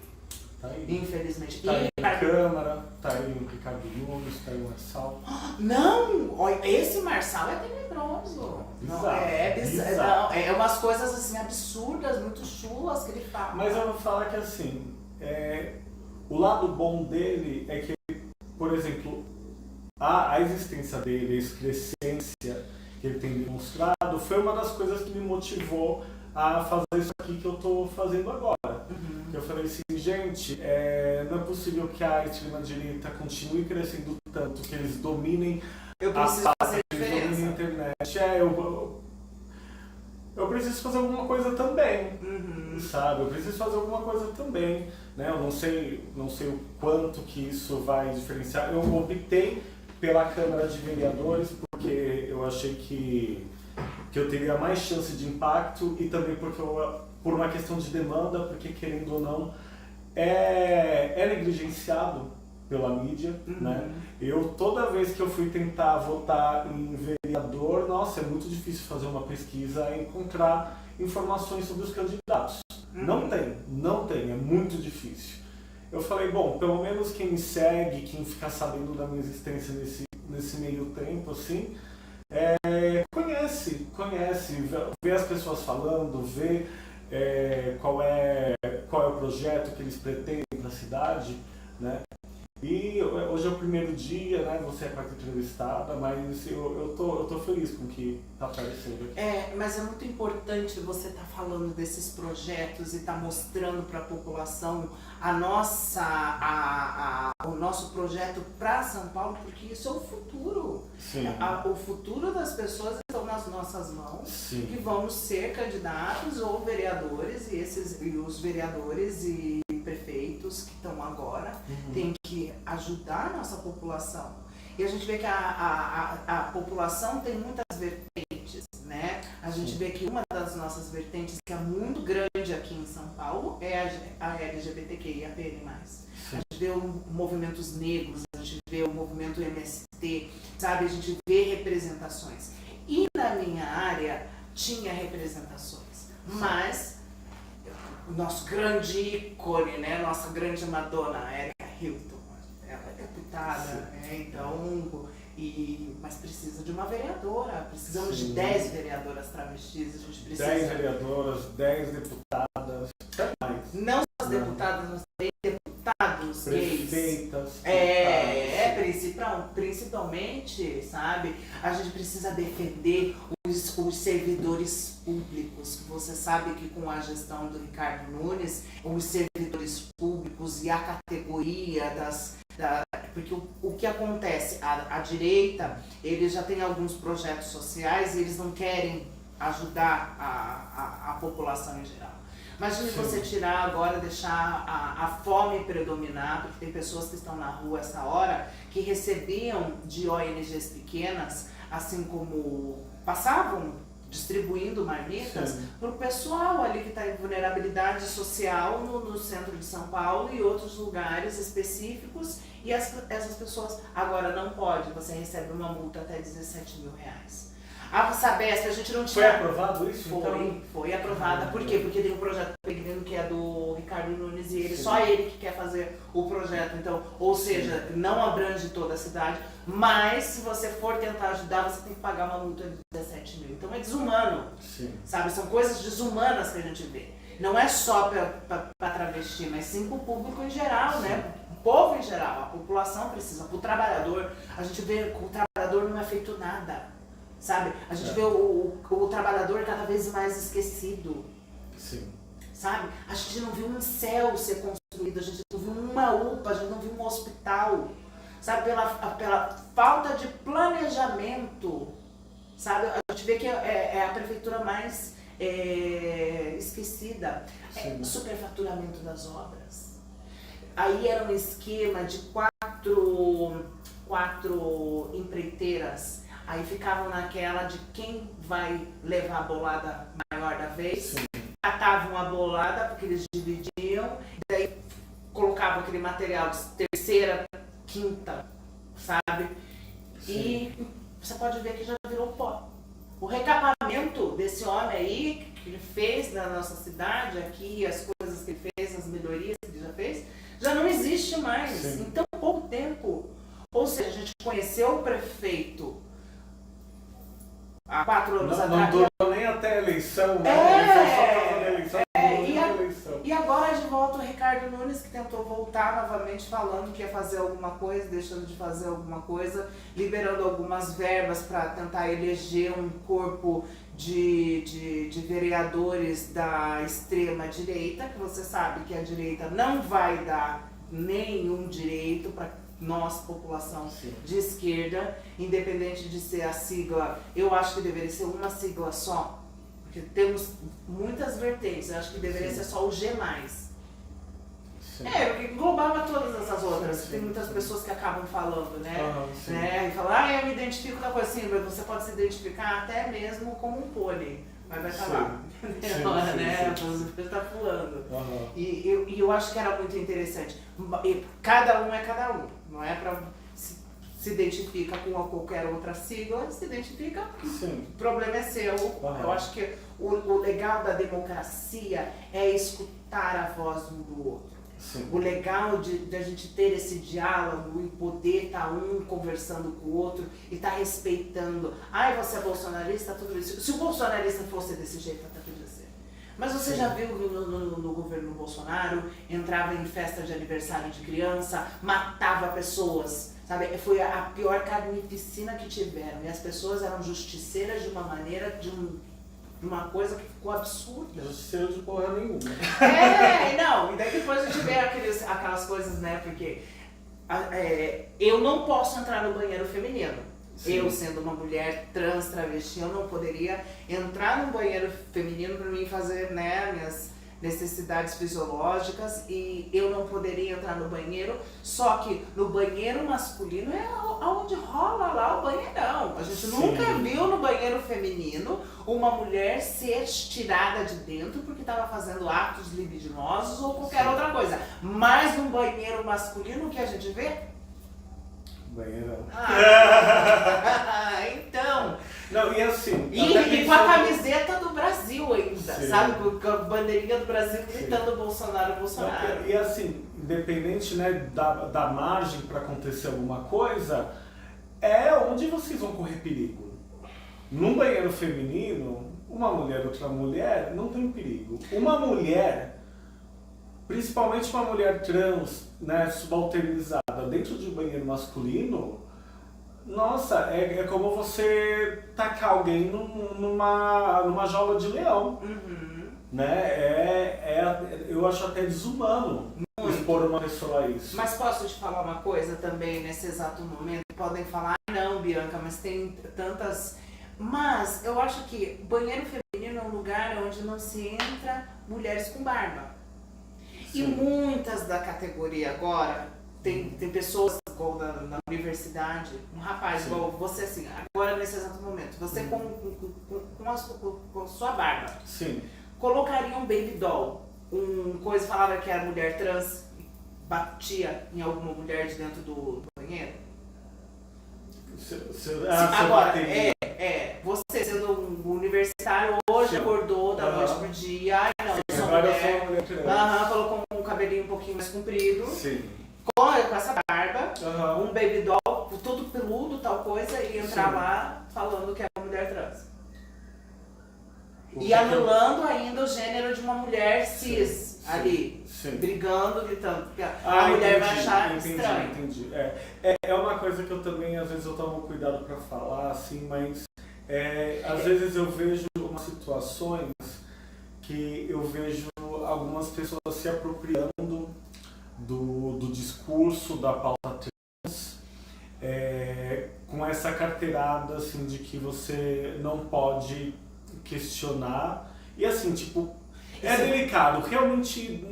Tá aí. Infelizmente. Tá aí a Câmara, tá aí o Ricardo Nunes, tá aí o Marçal. Não! Esse Marçal é tenebroso. Bizarro. É umas coisas assim absurdas, muito chulas que ele fala. Mas eu vou falar que assim, o lado bom dele é que, por exemplo, a existência dele, a excrescência que ele tem demonstrado, foi uma das coisas que me motivou a fazer isso aqui que eu tô fazendo agora. Eu falei assim, gente, não é possível que a extrema-direita continue crescendo tanto, que eles dominem a internet. Eu preciso fazer alguma coisa também, sabe? Eu preciso fazer alguma coisa também, né? Eu não sei o quanto que isso vai diferenciar. Eu optei pela Câmara de Vereadores porque eu achei que eu teria mais chance de impacto e também porque por uma questão de demanda, porque querendo ou não, é negligenciado pela mídia, né? Toda vez que eu fui tentar votar em vereador, nossa, é muito difícil fazer uma pesquisa e encontrar informações sobre os candidatos. Não tem, é muito difícil. Eu falei, bom, pelo menos quem me segue, quem fica sabendo da minha existência nesse meio tempo, assim, conhece, vê as pessoas falando, vê qual é o projeto que eles pretendem para a cidade, né? E hoje é o primeiro dia, né? Você é a quarta entrevistada, mas eu tô feliz com o que está aparecendo aqui. Mas é muito importante você estar falando desses projetos e estar mostrando para a população o nosso projeto para São Paulo, porque isso é o futuro. Sim. O futuro das pessoas estão nas nossas mãos. Sim. Que vamos ser candidatos ou vereadores e os vereadores e prefeitos que estão agora têm que ajudar a nossa população. E a gente vê que a população tem muitas vertentes, né? A gente vê que uma das nossas vertentes, que é muito grande aqui em São Paulo, é a LGBTQIAPN+. A gente vê movimentos negros, a gente vê o movimento MST, sabe? A gente vê representações. E na minha área tinha representações, mas o nosso grande ícone, né? Nossa grande Madonna, Erika Hilton, ela é deputada, né? Então, mas precisa de uma vereadora, precisamos de 10 vereadoras travestis, a gente precisa... 10 vereadoras, 10 deputadas, até mais. Não só as deputadas, mas também deputados gays. Prefeitas. Principalmente, sabe, a gente precisa defender os servidores públicos, que você sabe que com a gestão do Ricardo Nunes, os servidores públicos e a categoria porque o que acontece, a direita, eles já têm alguns projetos sociais e eles não querem ajudar a população em geral. Imagine você tirar agora, deixar a fome predominar, porque tem pessoas que estão na rua essa hora que recebiam de ONGs pequenas, assim como passavam distribuindo marmitas para o pessoal ali que está em vulnerabilidade social no centro de São Paulo e outros lugares específicos, e essas pessoas agora não pode, você recebe uma multa até R$17 mil. A Sabesp, a gente não Foi tinha... aprovado isso? Foi aprovada. Por quê? Porque tem um projeto pequeno que é do Ricardo Nunes e ele, só ele que quer fazer o projeto. Então, ou seja, não abrange toda a cidade, mas se você for tentar ajudar, você tem que pagar uma multa de 17 mil. Então é desumano, sabe? São coisas desumanas que a gente vê. Não é só para travesti, mas sim para o público em geral, né? O povo em geral, a população precisa. Para o trabalhador, a gente vê que o trabalhador não é feito nada, sabe? A gente vê o trabalhador cada vez mais esquecido, sabe? A gente não viu um céu ser construído, a gente não viu uma UPA, a gente não viu um hospital, sabe? Pela falta de planejamento, sabe? A gente vê que é a prefeitura mais esquecida. Superfaturamento das obras. Aí era um esquema de quatro empreiteiras. Aí ficavam naquela de quem vai levar a bolada maior da vez. Catavam a bolada porque eles dividiam. Daí colocavam aquele material de terceira, quinta, sabe? E você pode ver que já virou pó. O recapamento desse homem aí, que ele fez na nossa cidade, aqui, as coisas que ele fez, as melhorias que ele já fez, já não existe mais em tão pouco tempo. Ou seja, a gente conheceu o prefeito há 4 anos atrás. Não durou nem até a eleição, né? Ele foi só fazendo a eleição, e agora de volta o Ricardo Nunes, que tentou voltar novamente falando que ia fazer alguma coisa, deixando de fazer alguma coisa, liberando algumas verbas para tentar eleger um corpo de vereadores da extrema direita, que você sabe que a direita não vai dar nenhum direito para nós, população de esquerda, independente de ser a sigla. Eu acho que deveria ser uma sigla só, porque temos muitas vertentes. Eu acho que deveria ser só o G+. Porque englobava todas essas outras. Tem muitas pessoas que acabam falando, né? E falam, eu me identifico com a coisa assim, mas você pode se identificar até mesmo como um pônei. Mas vai estar lá, né? Você está pulando. E eu acho que era muito interessante. E cada um é cada um, não é para se identifica com qualquer outra sigla, se identifica, o problema é seu. Eu acho que o legal da democracia é escutar a voz um do outro. O legal de a gente ter esse diálogo e poder estar um conversando com o outro e estar respeitando. Você é bolsonarista, tudo isso. Se o bolsonarista fosse desse jeito, até podia ser. Mas você já viu no governo Bolsonaro, entrava em festa de aniversário de criança, matava pessoas, sabe? Foi a pior carnificina que tiveram. E as pessoas eram justiceiras de uma maneira, de uma coisa que ficou absurda. Justiceiro de porra nenhuma. E daí depois a gente vê aquelas coisas, né? Porque eu não posso entrar no banheiro feminino. Eu, sendo uma mulher trans, travesti, eu não poderia entrar no banheiro feminino para mim fazer, né, minhas necessidades fisiológicas, e eu não poderia entrar no banheiro, só que no banheiro masculino é onde rola lá o banheirão. A gente nunca viu no banheiro feminino uma mulher ser tirada de dentro porque estava fazendo atos libidinosos ou qualquer outra coisa. Mas no banheiro masculino o que a gente vê? Banheirão. Então. Não, e assim. E com a camiseta do Brasil ainda, sabe? Com a bandeirinha do Brasil gritando Bolsonaro, Bolsonaro. Não, e assim, independente, né, da margem para acontecer alguma coisa, é onde vocês vão correr perigo. Num banheiro feminino, uma mulher, outra mulher, não tem perigo. Uma mulher, principalmente uma mulher trans, né, subalternizada, dentro de um banheiro masculino, nossa, é como você tacar alguém numa jaula de leão. Né? Eu acho até desumano expor uma pessoa a isso. Mas posso te falar uma coisa também, nesse exato momento? Podem falar, não, Bianca, mas tem tantas... Mas eu acho que banheiro feminino é um lugar onde não se entra mulheres com barba. E muitas da categoria agora, tem pessoas igual na universidade, um rapaz igual você, assim, agora nesse exato momento, você com a sua barba, colocaria um baby doll, coisa, falava que era mulher trans, batia em alguma mulher de dentro do banheiro? Agora, você sendo um universitário, hoje Sim. acordou da noite pro dia, ai não, eu sou Agora eu mulher. sou uma mulher trans. Colocou um cabelinho um pouquinho mais comprido, Sim. com essa barba, Aham. um baby doll, tudo peludo, tal coisa, e entrar Sim. lá falando que é uma mulher trans. O E que anulando ainda o gênero de uma mulher cis Sim. ali, Sim. brigando, gritando, porque a mulher vai achar estranho. Entendi. É uma coisa que eu também, às vezes, eu tomo cuidado pra falar, assim, mas às vezes eu vejo umas situações que eu vejo algumas pessoas se apropriando do discurso da pauta trans, com essa carteirada, assim, de que você não pode questionar. E assim, tipo, é delicado, realmente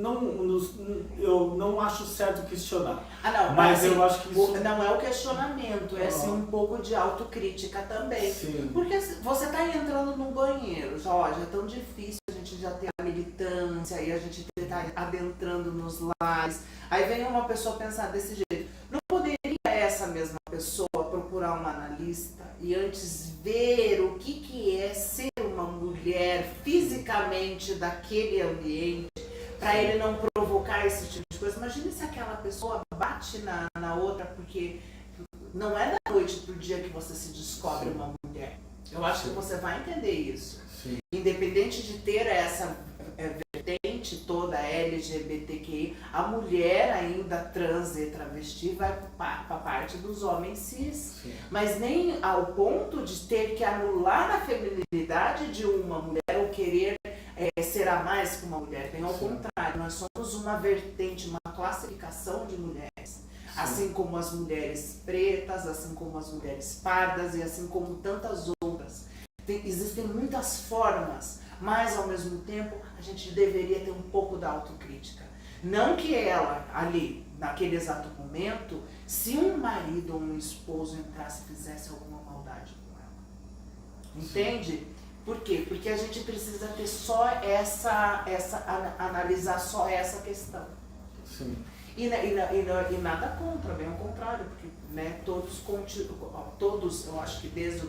eu não acho certo questionar. Não, mas assim, eu acho que isso... não é o questionamento, é assim, um pouco de autocrítica também. Sim. Porque você tá entrando num banheiro, já é tão difícil a gente já ter a militância e a gente tá adentrando nos lares. Aí vem uma pessoa pensar desse jeito. Não poderia essa mesma pessoa procurar uma analista e antes ver o que é ser uma mulher fisicamente daquele ambiente, para ele não provocar esse tipo de coisa? Imagina se aquela pessoa bate na outra, porque não é da noite pro dia que você se descobre Sim. uma mulher. Eu acho que você vai entender isso. Sim. Independente de ter essa vertente toda LGBTQI, a mulher ainda trans e travesti vai para a parte dos homens cis. Sim. Mas nem ao ponto de ter que anular a feminilidade de uma mulher ou querer ser a mais que uma mulher. Bem ao contrário, nós somos uma vertente, uma classificação de mulheres. Sim. Assim como as mulheres pretas, assim como as mulheres pardas e assim como tantas outras. Existem muitas formas, mas ao mesmo tempo a gente deveria ter um pouco da autocrítica. Não que ela, ali, naquele exato momento, se um marido ou um esposo entrasse e fizesse alguma maldade com ela. Entende? Sim. Por quê? Porque a gente precisa ter só analisar só essa questão. Sim. E nada contra, bem ao contrário, porque né, todos, eu acho que desde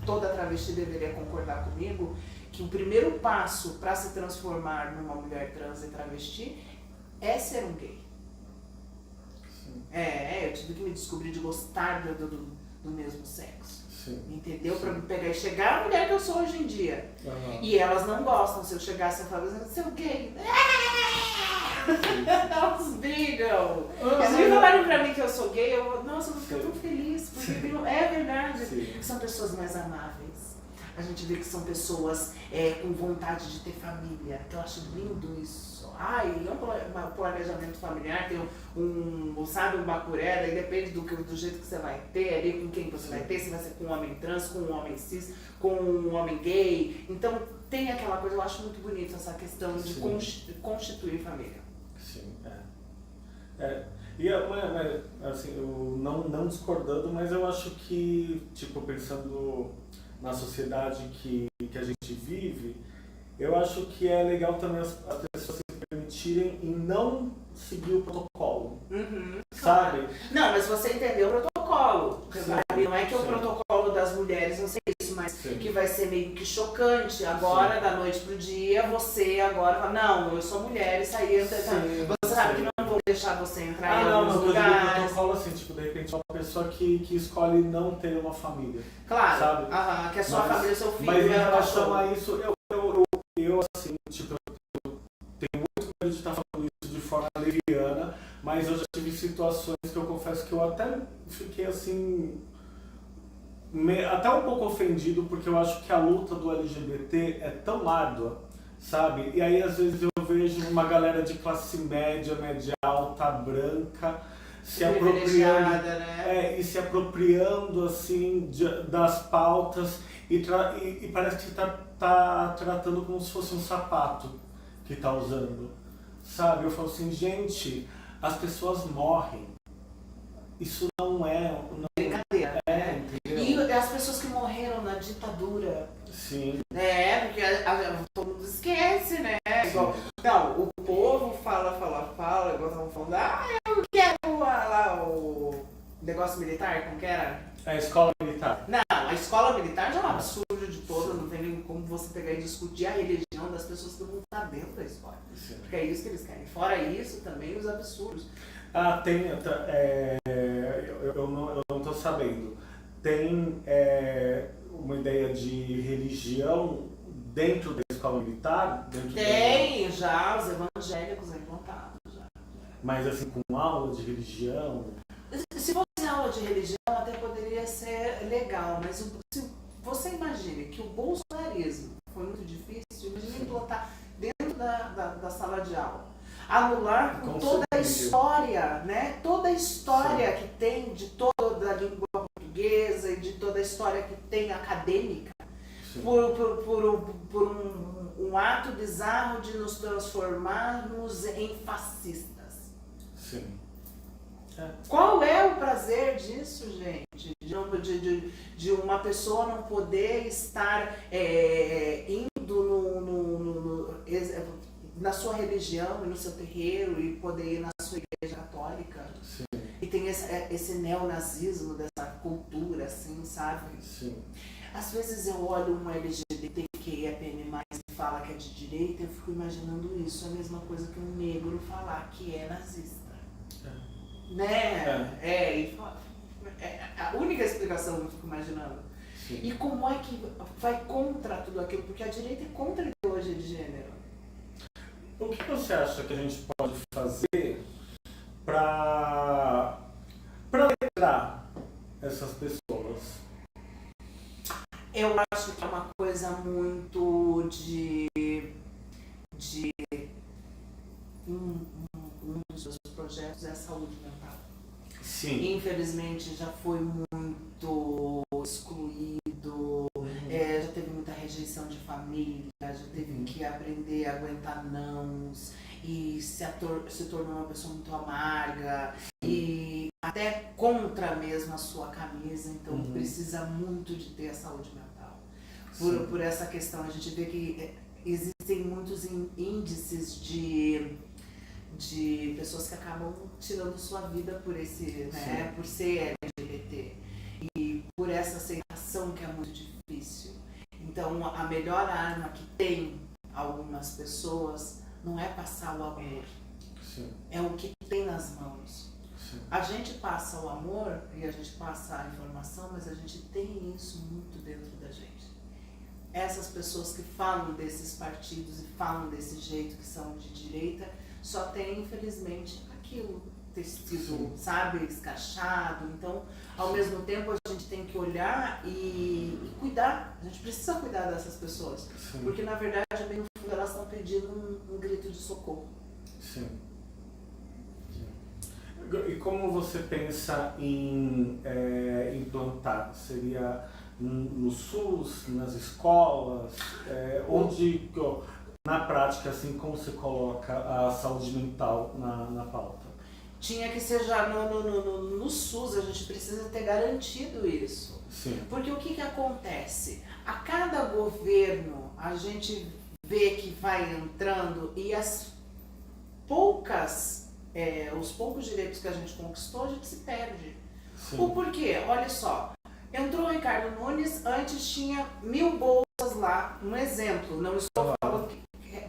toda travesti deveria concordar comigo, que o primeiro passo para se transformar numa mulher trans e travesti é ser um gay. Sim. Eu tive que me descobrir de gostar do mesmo sexo. Sim. Entendeu? Sim. Pra me pegar e chegar a mulher que eu sou hoje em dia. Uhum. E elas não gostam. Se eu chegasse e falasse, seu gay. Elas brigam. Eles me falarem pra mim que eu sou gay, nossa, eu vou ficar tão feliz. Porque é verdade. Sim. São pessoas mais amáveis. A gente vê que são pessoas com vontade de ter família. Que eu acho lindo isso. Um planejamento familiar, tem um bacuré, daí depende do jeito que você vai ter ali, com quem você vai ter, se vai ser com um homem trans, com um homem cis, com um homem gay. Então tem aquela coisa, eu acho muito bonito essa questão de constituir família. Sim, E assim, eu não discordando, mas eu acho que, tipo, pensando na sociedade que a gente vive, eu acho que é legal também as pessoas se permitirem em não seguir o protocolo, sabe? Claro. Não, mas você entendeu o protocolo. Sim, não é que o protocolo das mulheres, não sei isso, mas sim. que vai ser meio que chocante. Agora, sim, da noite pro dia, você agora fala, não, eu sou mulher, isso aí, você sabe que não vou deixar você entrar em alguns lugares. O protocolo assim, tipo, de repente é uma pessoa que escolhe não ter uma família. Claro, sabe? Que a sua família, seu filho. Mas em relação a isso, eu assim, tipo, eu tenho muito medo de estar falando isso de forma leviana, mas eu já tive situações que eu confesso que eu até fiquei assim, até um pouco ofendido, porque eu acho que a luta do LGBT é tão árdua, sabe? E aí às vezes eu vejo uma galera de classe média, média alta, branca, se apropriando, né? E se apropriando assim das pautas e parece que tá tratando como se fosse um sapato que tá usando, sabe? Eu falo assim, gente, as pessoas morrem, isso não é brincadeira, entendeu? E as pessoas que morreram na ditadura, sim, porque todo mundo esquece, né? Igual, não, o povo fala, igual estavam falando, eu quero lá o negócio militar, como que era? A escola militar. Não, a discutir a religião das pessoas que não estão dentro da escola. Sim. Porque é isso que eles querem. Fora isso, também os absurdos. Eu não estou sabendo. Tem uma ideia de religião dentro da escola militar? Tem já, os evangélicos é implantado já. Mas assim, com aula de religião? Se fosse aula de religião, até poderia ser legal, mas se você imagine que o bolsonarismo foi muito difícil, imagine implantar dentro da sala de aula, anular com toda a história, né? Toda a história que tem de toda a língua portuguesa e de toda a história que tem acadêmica, por um ato bizarro de nos transformarmos em fascistas. Sim. Qual é o prazer disso, gente? De uma pessoa não poder estar indo na sua religião e no seu terreiro e poder ir na sua igreja católica? Sim. E tem esse neonazismo dessa cultura, assim, sabe? Sim. Às vezes eu olho uma LGBTQIAPN+, e fala que é de direita, eu fico imaginando isso. É a mesma coisa que um negro falar que é nazista. Né? A única explicação que eu fico imaginando. Sim. E como é que vai contra tudo aquilo? Porque a direita é contra a ideologia de gênero. O que você acha que a gente pode fazer para letrar essas pessoas? Eu acho que é uma coisa muito de um dos seus projetos é a saúde mental. Sim. Infelizmente já foi muito excluído, já teve muita rejeição de família, já teve que aprender a aguentar nãos e se tornou uma pessoa muito amarga e até contra mesmo a sua camisa, então precisa muito de ter a saúde mental. Por essa questão, a gente vê que existem muitos índices de pessoas que acabam tirando sua vida por por ser LGBT e por essa aceitação que é muito difícil. Então, a melhor arma que tem algumas pessoas não é passar o amor, é o que tem nas mãos. Sim. A gente passa o amor e a gente passa a informação, mas a gente tem isso muito dentro da gente. Essas pessoas que falam desses partidos e falam desse jeito, que são de direita, só tem, infelizmente, aquilo ter sido, sabe, escrachado. Então, ao mesmo tempo, a gente tem que olhar e cuidar. A gente precisa cuidar dessas pessoas. Sim. Porque, na verdade, bem no fundo, elas estão pedindo um grito de socorro. Sim. E como você pensa em implantar? Seria no SUS, nas escolas? Onde, na prática, assim, como você coloca a saúde mental na pauta? Tinha que ser já no SUS, a gente precisa ter garantido isso. Sim. Porque o que acontece? A cada governo, a gente vê que vai entrando e os poucos direitos que a gente conquistou, a gente se perde. Sim. O porquê? Olha só, entrou o Ricardo Nunes, antes tinha 1000 bolsas lá, um exemplo, não estou falando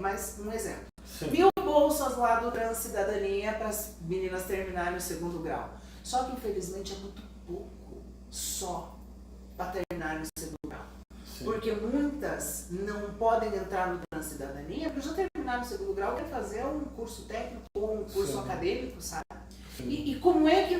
mas um exemplo. Sim. 1000 bolsas lá do Transcidadania para as meninas terminarem o 2º grau. Só que infelizmente é muito pouco só para terminar no 2º grau. Sim. Porque muitas não podem entrar no Transcidadania porque já terminaram o 2º grau, quer fazer um curso técnico ou um curso acadêmico, sabe? E como é que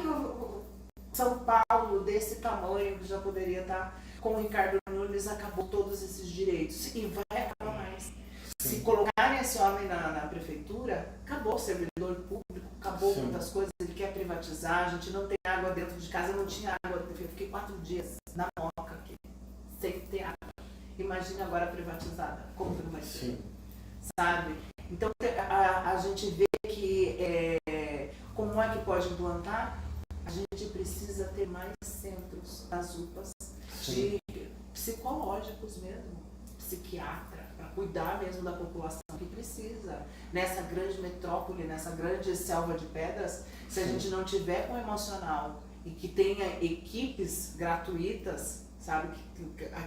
São Paulo, desse tamanho, que já poderia estar com o Ricardo Nunes, acabou todos esses direitos e vai acabar mais. Sim. Se colocarem esse homem na prefeitura, acabou o servidor público, acabou muitas coisas, ele quer privatizar, a gente não tem água dentro de casa, eu não tinha água, eu fiquei 4 dias na moca aqui, sem ter água. Imagina agora privatizada, como que não vai ser? Sim. Sabe? Então a gente vê que como é que pode implantar? A gente precisa ter mais centros nas UPAs de psicológicos mesmo, psiquiatra, para cuidar mesmo da população que precisa. Nessa grande metrópole, nessa grande selva de pedras, se a gente não tiver com emocional e que tenha equipes gratuitas sabe?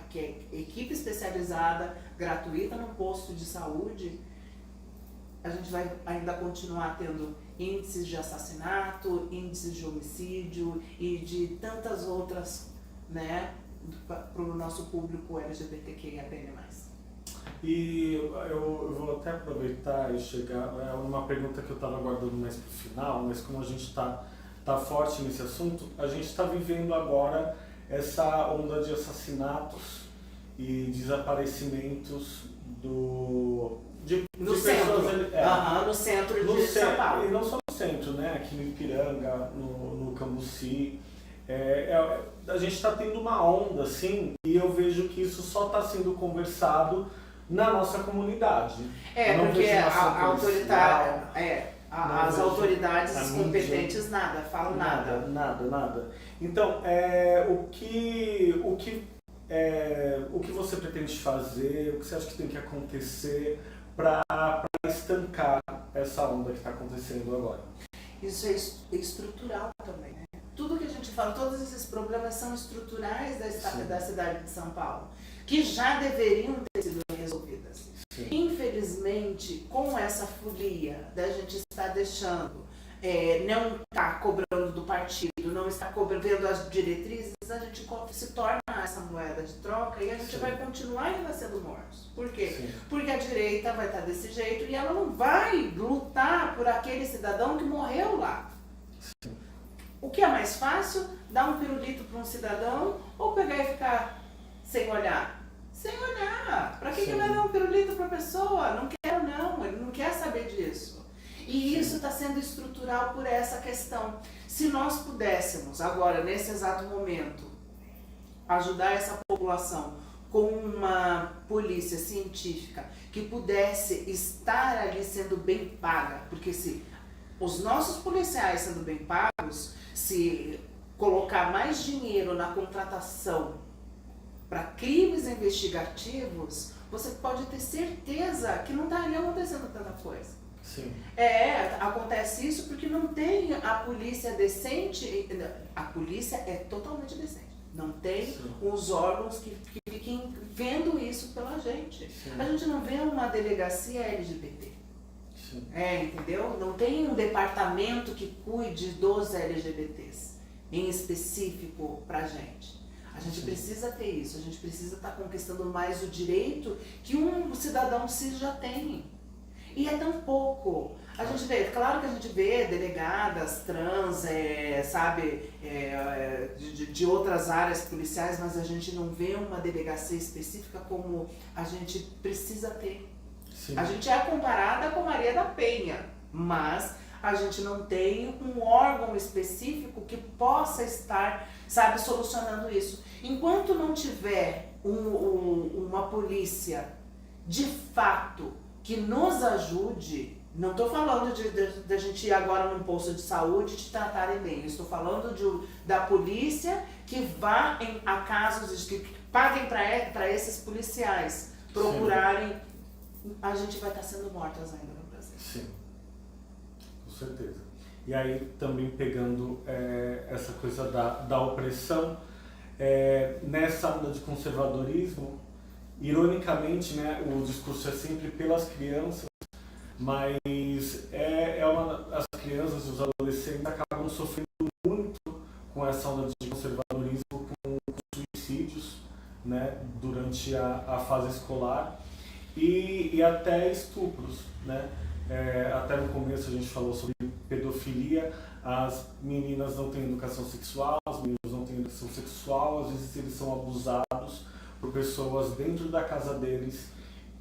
Que é equipe especializada, gratuita no posto de saúde, a gente vai ainda continuar tendo índices de assassinato, índices de homicídio e de tantas outras, né, para o nosso público LGBTQIAPN+. E eu vou até aproveitar e chegar, é uma pergunta que eu estava guardando mais para o final, mas como a gente está forte nesse assunto, a gente está vivendo agora essa onda de assassinatos e desaparecimentos de centro. pessoas No centro de São Paulo. E não só no centro, né? Aqui no Ipiranga, no Cambuci. A gente está tendo uma onda, assim, e eu vejo que isso só está sendo conversado na nossa comunidade. Porque as autoridades competentes falam nada. Nada. Então, o que você pretende fazer, o que você acha que tem que acontecer para estancar essa onda que está acontecendo agora? Isso é estrutural também, né? Tudo que a gente fala, todos esses problemas são estruturais da cidade de São Paulo, que já deveriam ter sido resolvidas. Sim. Infelizmente, com essa folia da gente estar deixando, não estar cobrando do partido, não estar vendo as diretrizes, a gente se torna essa moeda de troca e a gente vai continuar ainda sendo mortos. Por quê? Sim. Porque a direita vai estar desse jeito e ela não vai lutar por aquele cidadão que morreu lá. Sim. O que é mais fácil? Dar um pirulito para um cidadão ou pegar e ficar sem olhar? Sem olhar. Para que vai dar um pirulito para a pessoa? Não quero não, ele não quer saber disso. E isso está sendo estrutural por essa questão. Se nós pudéssemos agora, nesse exato momento, ajudar essa população com uma polícia científica que pudesse estar ali sendo bem paga, porque se os nossos policiais sendo bem pagos, se colocar mais dinheiro na contratação para crimes investigativos, você pode ter certeza que não estaria acontecendo tanta coisa. Sim. Acontece isso porque não tem a polícia decente, a polícia é totalmente decente. Não tem os órgãos que fiquem vendo isso pela gente. Sim. A gente não vê uma delegacia LGBT. Sim. Entendeu? Não tem um departamento que cuide dos LGBTs, em específico pra gente. A gente precisa ter isso, a gente precisa estar conquistando mais o direito que um cidadão cis já tem. E é tão pouco. A gente vê, claro que a gente vê delegadas trans, de outras áreas policiais, mas a gente não vê uma delegacia específica como a gente precisa ter. Sim. A gente é comparada com Maria da Penha, mas a gente não tem um órgão específico que possa estar, solucionando isso. Enquanto não tiver uma polícia de fato que nos ajude, não estou falando de a gente ir agora num posto de saúde e te tratarem bem, estou falando da polícia que vá a casos, que paguem para esses policiais procurarem. Sim. A gente vai estar sendo mortas ainda no Brasil. Sim, com certeza. E aí também pegando essa coisa da opressão, nessa onda de conservadorismo, ironicamente, né, o discurso é sempre pelas crianças, mas as crianças e os adolescentes acabam sofrendo muito com essa onda de conservadorismo, com suicídios, né, durante a fase escolar e até estupros, né? Até no começo a gente falou sobre pedofilia, as meninas não têm educação sexual, os meninos não têm educação sexual, às vezes eles são abusados por pessoas dentro da casa deles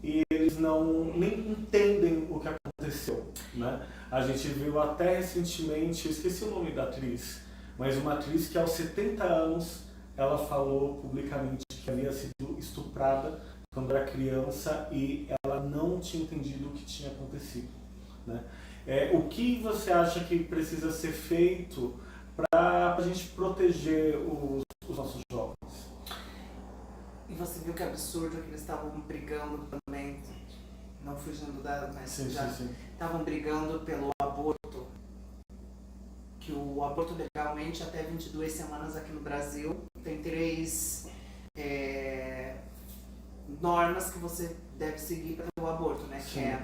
e eles nem entendem o que aconteceu, né? A gente viu até recentemente, eu esqueci o nome da atriz, mas uma atriz que aos 70 anos ela falou publicamente que havia sido estuprada quando era criança e ela não tinha entendido o que tinha acontecido, né? O que você acha que precisa ser feito para a gente proteger os nossos jovens? E você viu que absurdo que eles estavam brigando também, não fugindo mas estavam brigando pelo aborto, que o aborto legalmente até 22 semanas aqui no Brasil tem 3 normas que você deve seguir para o aborto, né? Sim.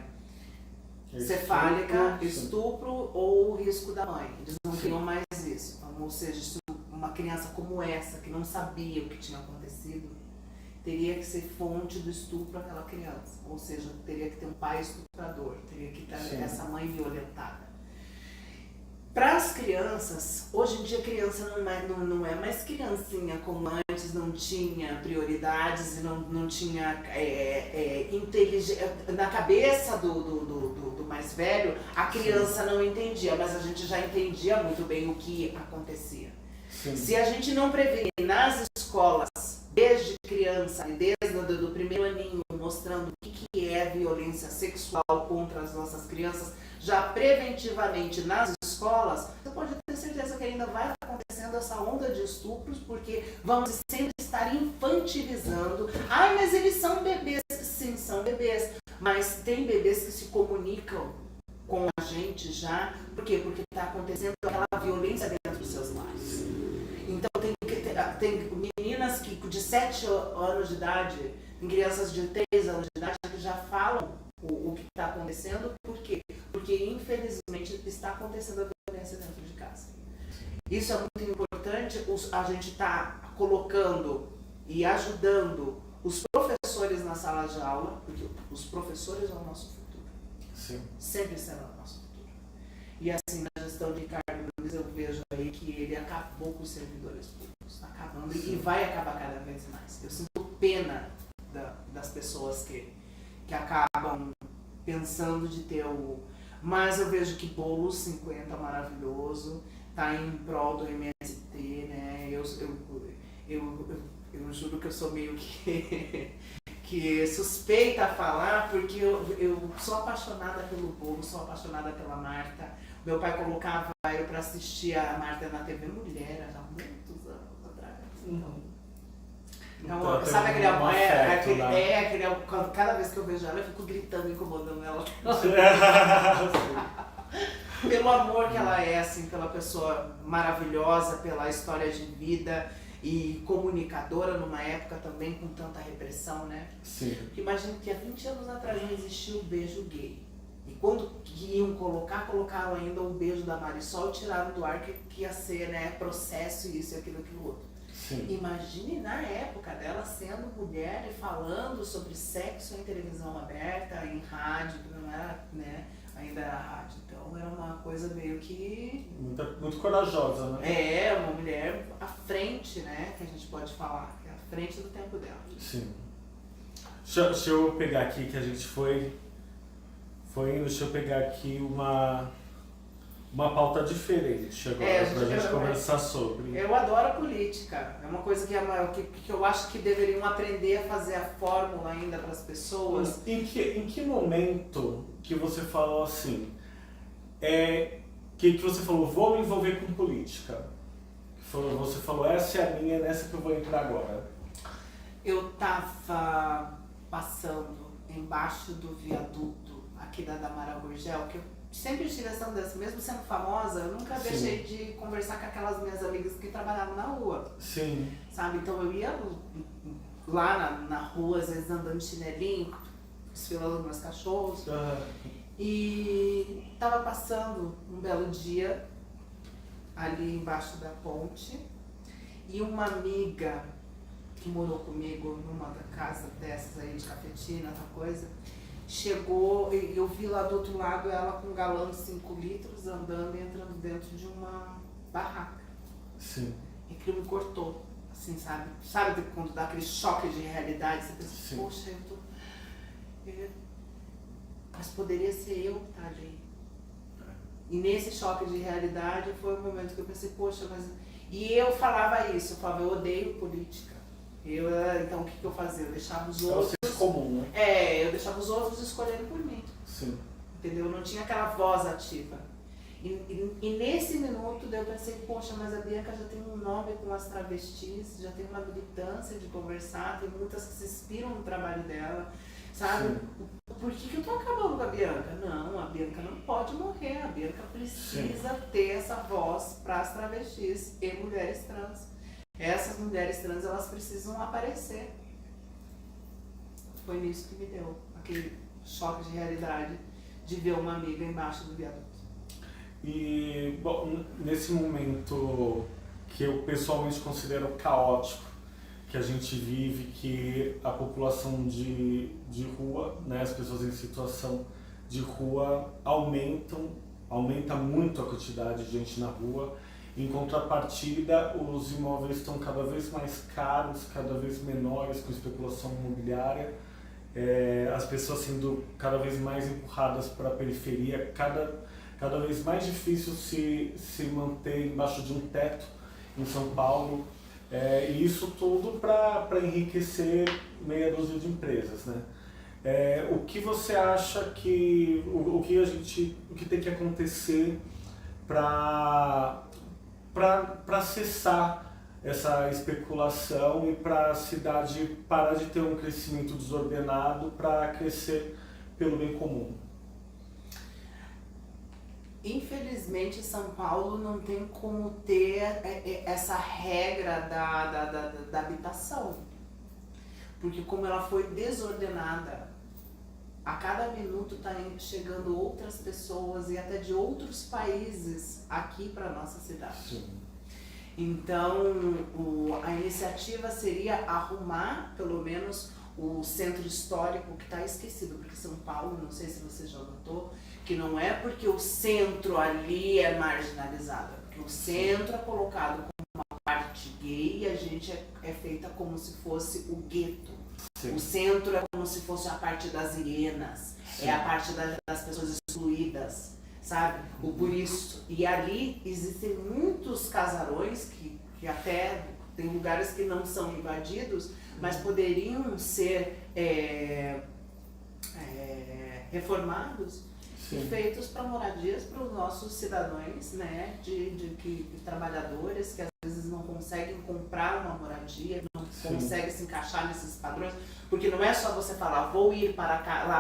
Que é cefálica, estupro ou risco da mãe. Eles não queriam mais isso. Então, ou seja, se uma criança como essa, que não sabia o que tinha acontecido, teria que ser fonte do estupro aquela criança. Ou seja, teria que ter um pai estuprador, teria que ter essa mãe violentada. Para as crianças, hoje em dia a criança não é mais criancinha como antes, não tinha prioridades e não tinha inteligência. Na cabeça do mais velho, a criança não entendia, mas a gente já entendia muito bem o que acontecia. Sim. Se a gente não prevenir nas escolas, desde criança, desde o primeiro aninho, mostrando o que é violência sexual contra as nossas crianças, já preventivamente nas escolas, você pode ter certeza que ainda vai acontecendo essa onda de estupros, porque vamos sempre estar infantilizando. Ai, mas eles são bebês. Sim, são bebês. Mas tem bebês que se comunicam com a gente já. Por quê? Porque está acontecendo aquela violência dentro dos seus lares. Então tem meninas que de 7 anos de idade, tem crianças de 3 anos de idade que já falam o que está acontecendo. Por quê? Porque infelizmente está acontecendo a violência dentro de casa. Isso é muito importante, a gente está colocando e ajudando os professores na sala de aula, porque os professores são o nosso futuro. Sim. Sempre serão o nosso futuro. E assim, na gestão de Ricardo Nunes, eu vejo aí que ele acabou com os servidores públicos, acabando. Sim. E vai acabar cada vez mais. Eu sinto pena das pessoas que acabam pensando de ter o... Mas eu vejo que Boulos 50, maravilhoso, tá em prol do MST, né? Eu juro que eu sou meio que suspeita a falar, porque eu sou apaixonada pelo Boulos, sou apaixonada pela Marta. Meu pai colocava eu para assistir a Marta na TV Mulher, há muitos anos atrás. Então, sabe aquele amor? Cada vez que eu vejo ela, eu fico gritando, incomodando ela. Pelo amor que ela é, assim, pela pessoa maravilhosa, pela história de vida e comunicadora numa época também com tanta repressão, né? Sim. Porque imagina que há 20 anos atrás não existia o beijo gay. E quando iam colocaram ainda o beijo da Marisol, tiraram do ar que ia ser, né, processo, isso e aquilo outro. Sim. Imagine na época dela sendo mulher e falando sobre sexo em televisão aberta, em rádio, não era, né? Ainda era rádio. Então era uma coisa meio que... Muito corajosa, né? É, uma mulher à frente, né? Que a gente pode falar, que é à frente do tempo dela. Sim. Deixa eu pegar aqui que a gente foi indo, deixa eu pegar aqui uma pauta diferente agora pra gente conversar sobre. Eu adoro a política. É uma coisa que eu acho que deveriam aprender a fazer a fórmula ainda para as pessoas. Em que momento que você falou assim, que você falou, vou me envolver com política? Você falou, essa é a minha, nessa que eu vou entrar agora. Eu tava passando embaixo do viaduto aqui da Damara Gurgel, que eu sempre tive essa mudança, mesmo sendo famosa, eu nunca Sim. deixei de conversar com aquelas minhas amigas que trabalhavam na rua. Sim. Sabe? Então eu ia lá na rua, às vezes andando de chinelinho, desfilando meus cachorros. E tava passando um belo dia ali embaixo da ponte e uma amiga que morou comigo numa casa dessas aí de cafetina, outra coisa, chegou, eu vi lá do outro lado ela com um galão de 5 litros andando e entrando dentro de uma barraca. Sim. E aquilo me cortou, assim, sabe? Sabe quando dá aquele choque de realidade, você pensa, Sim. poxa, eu tô... Mas poderia ser eu que tá ali. E nesse choque de realidade foi o momento que eu pensei, poxa, mas... E eu falava isso, eu falava, eu odeio política. Então o que eu fazia? Eu deixava os outros... É o senso comum, né? Eu deixava os outros escolherem por mim. Sim. Entendeu? Não tinha aquela voz ativa. E nesse minuto eu pensei, poxa, mas a Bianca já tem um nome com as travestis, já tem uma militância de conversar, tem muitas que se inspiram no trabalho dela, sabe? Sim. Por que eu tô acabando com a Bianca? Não, a Bianca não pode morrer, a Bianca precisa Sim. ter essa voz para as travestis e mulheres trans. Essas mulheres trans, elas precisam aparecer. Foi nisso que me deu aquele choque de realidade de ver uma amiga embaixo do viaduto. E, bom, nesse momento que eu pessoalmente considero caótico, que a gente vive, que a população de rua, né, as pessoas em situação de rua aumenta muito a quantidade de gente na rua. Em contrapartida, os imóveis estão cada vez mais caros, cada vez menores, com especulação imobiliária, as pessoas sendo cada vez mais empurradas para a periferia, cada vez mais difícil se manter embaixo de um teto em São Paulo. E isso tudo para enriquecer meia dúzia de empresas, né? O que você acha que o que tem que acontecer para cessar essa especulação e para a cidade parar de ter um crescimento desordenado para crescer pelo bem comum? Infelizmente, São Paulo não tem como ter essa regra da habitação, porque como ela foi desordenada, a cada minuto está chegando outras pessoas e até de outros países aqui para nossa cidade. Sim. Então, a iniciativa seria arrumar, pelo menos, o centro histórico que está esquecido, porque São Paulo, não sei se você já notou, que não é porque o centro ali é marginalizado, é porque o centro é colocado como uma parte gay e a gente é feita como se fosse o gueto. Sim. O centro é como se fosse a parte das hienas, sim, é a parte das pessoas excluídas, sabe? Por isso, e ali existem muitos casarões que até tem lugares que não são invadidos, mas poderiam ser reformados, sim, e feitos para moradias para os nossos cidadãos, né, de trabalhadores que às vezes não conseguem comprar uma moradia, não, sim, conseguem se encaixar nesses padrões, porque não é só você falar, vou ir lá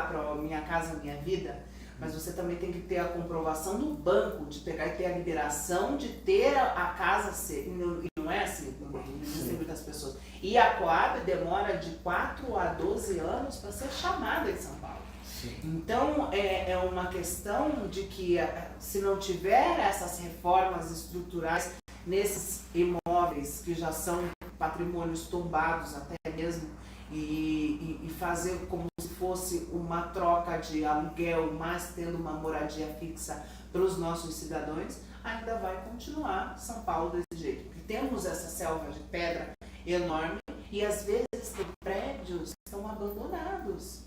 para minha casa, minha vida, mas você também tem que ter a comprovação do banco, de pegar e ter a liberação de ter a casa ser, e não é assim, existem muitas pessoas. E a Coab demora de 4 a 12 anos para ser chamada em São Paulo. Sim. Então, é uma questão de que, se não tiver essas reformas estruturais nesses imóveis que já são patrimônios tombados até mesmo, e fazer como se fosse uma troca de aluguel, mas tendo uma moradia fixa para os nossos cidadãos, ainda vai continuar São Paulo desse jeito. Porque temos essa selva de pedra enorme e às vezes tem prédios que estão abandonados.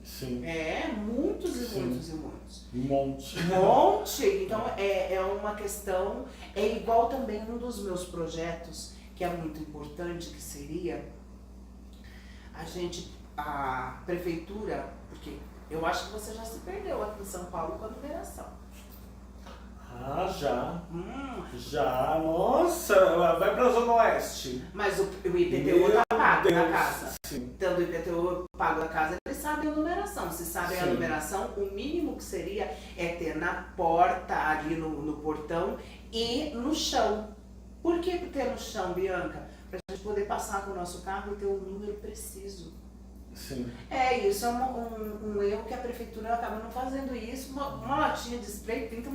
Sim. Muitos e, sim, muitos e muitos. Um monte. Então é uma questão, é igual também um dos meus projetos, que é muito importante, que seria a prefeitura, porque eu acho que você já se perdeu aqui em São Paulo com a numeração. Já. Já, nossa, vai pra Zona Oeste. Mas o IPTU está pago na casa. Sim. Então, o IPTU pago na casa, eles sabem a numeração. Se sabem, sim, a numeração, o mínimo que seria é ter na porta, ali no portão e no chão. Por que ter no chão, Bianca? Para a gente poder passar com o nosso carro e ter um número preciso. Sim. Isso é um erro que a prefeitura acaba não fazendo isso. Uma latinha de spray pinta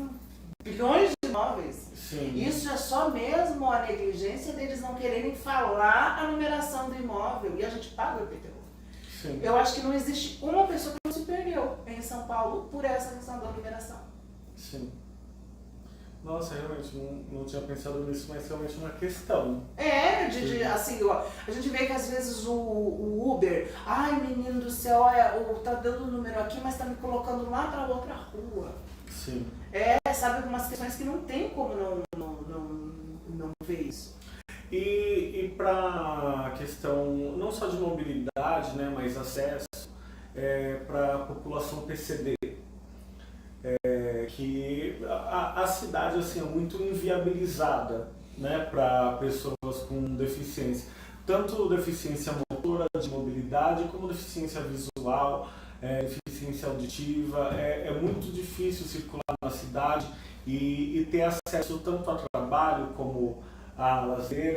bilhões de imóveis. Sim. Isso é só mesmo a negligência deles não quererem falar a numeração do imóvel e a gente paga o IPTU. Sim. Eu acho que não existe uma pessoa que não se perdeu em São Paulo por essa questão da numeração. Sim. Nossa, realmente, não tinha pensado nisso, mas realmente é uma questão. Assim, ó, a gente vê que às vezes o Uber, ai menino do céu, tá dando o número aqui, mas tá me colocando lá pra outra rua. Sim. Sabe, algumas questões que não tem como não ver isso. E para a questão não só de mobilidade, né, mas acesso para a população PCD, que a cidade assim, é muito inviabilizada, né, para pessoas com deficiência, tanto deficiência motora, de mobilidade, como deficiência visual, deficiência auditiva. É muito difícil circular na cidade e ter acesso tanto a trabalho como a lazer.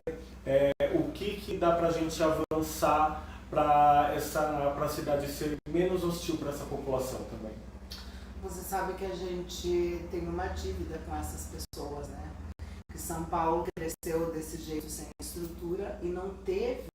o que dá pra gente avançar para a cidade ser menos hostil para essa população também? Você sabe que a gente tem uma dívida com essas pessoas, né? Que São Paulo cresceu desse jeito sem estrutura e não teve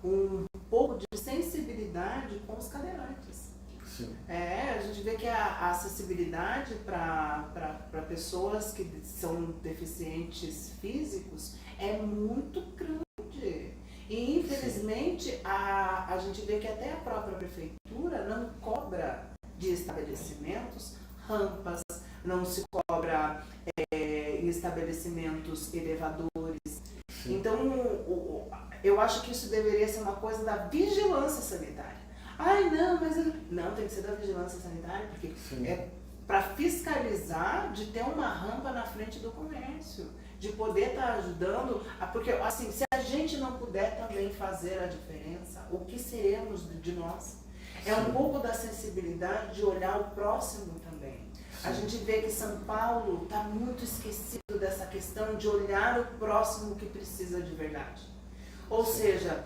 um pouco de sensibilidade com os cadeirantes. Sim. A gente vê que a acessibilidade para pessoas que são deficientes físicos é muito grande. E infelizmente a gente vê que até a própria prefeitura não cobra de estabelecimentos rampas, não se cobra em estabelecimentos elevadores. Sim. Então eu acho que isso deveria ser uma coisa da vigilância sanitária. Ai não, mas não, tem que ser da vigilância sanitária, porque sim, é para fiscalizar de ter uma rampa na frente do comércio, de poder estar ajudando, porque assim, se a gente não puder também fazer a diferença, o que seremos de nós? É um pouco da sensibilidade de olhar o próximo também. Sim. A gente vê que São Paulo está muito esquecido dessa questão de olhar o próximo que precisa de verdade. Ou sim, seja,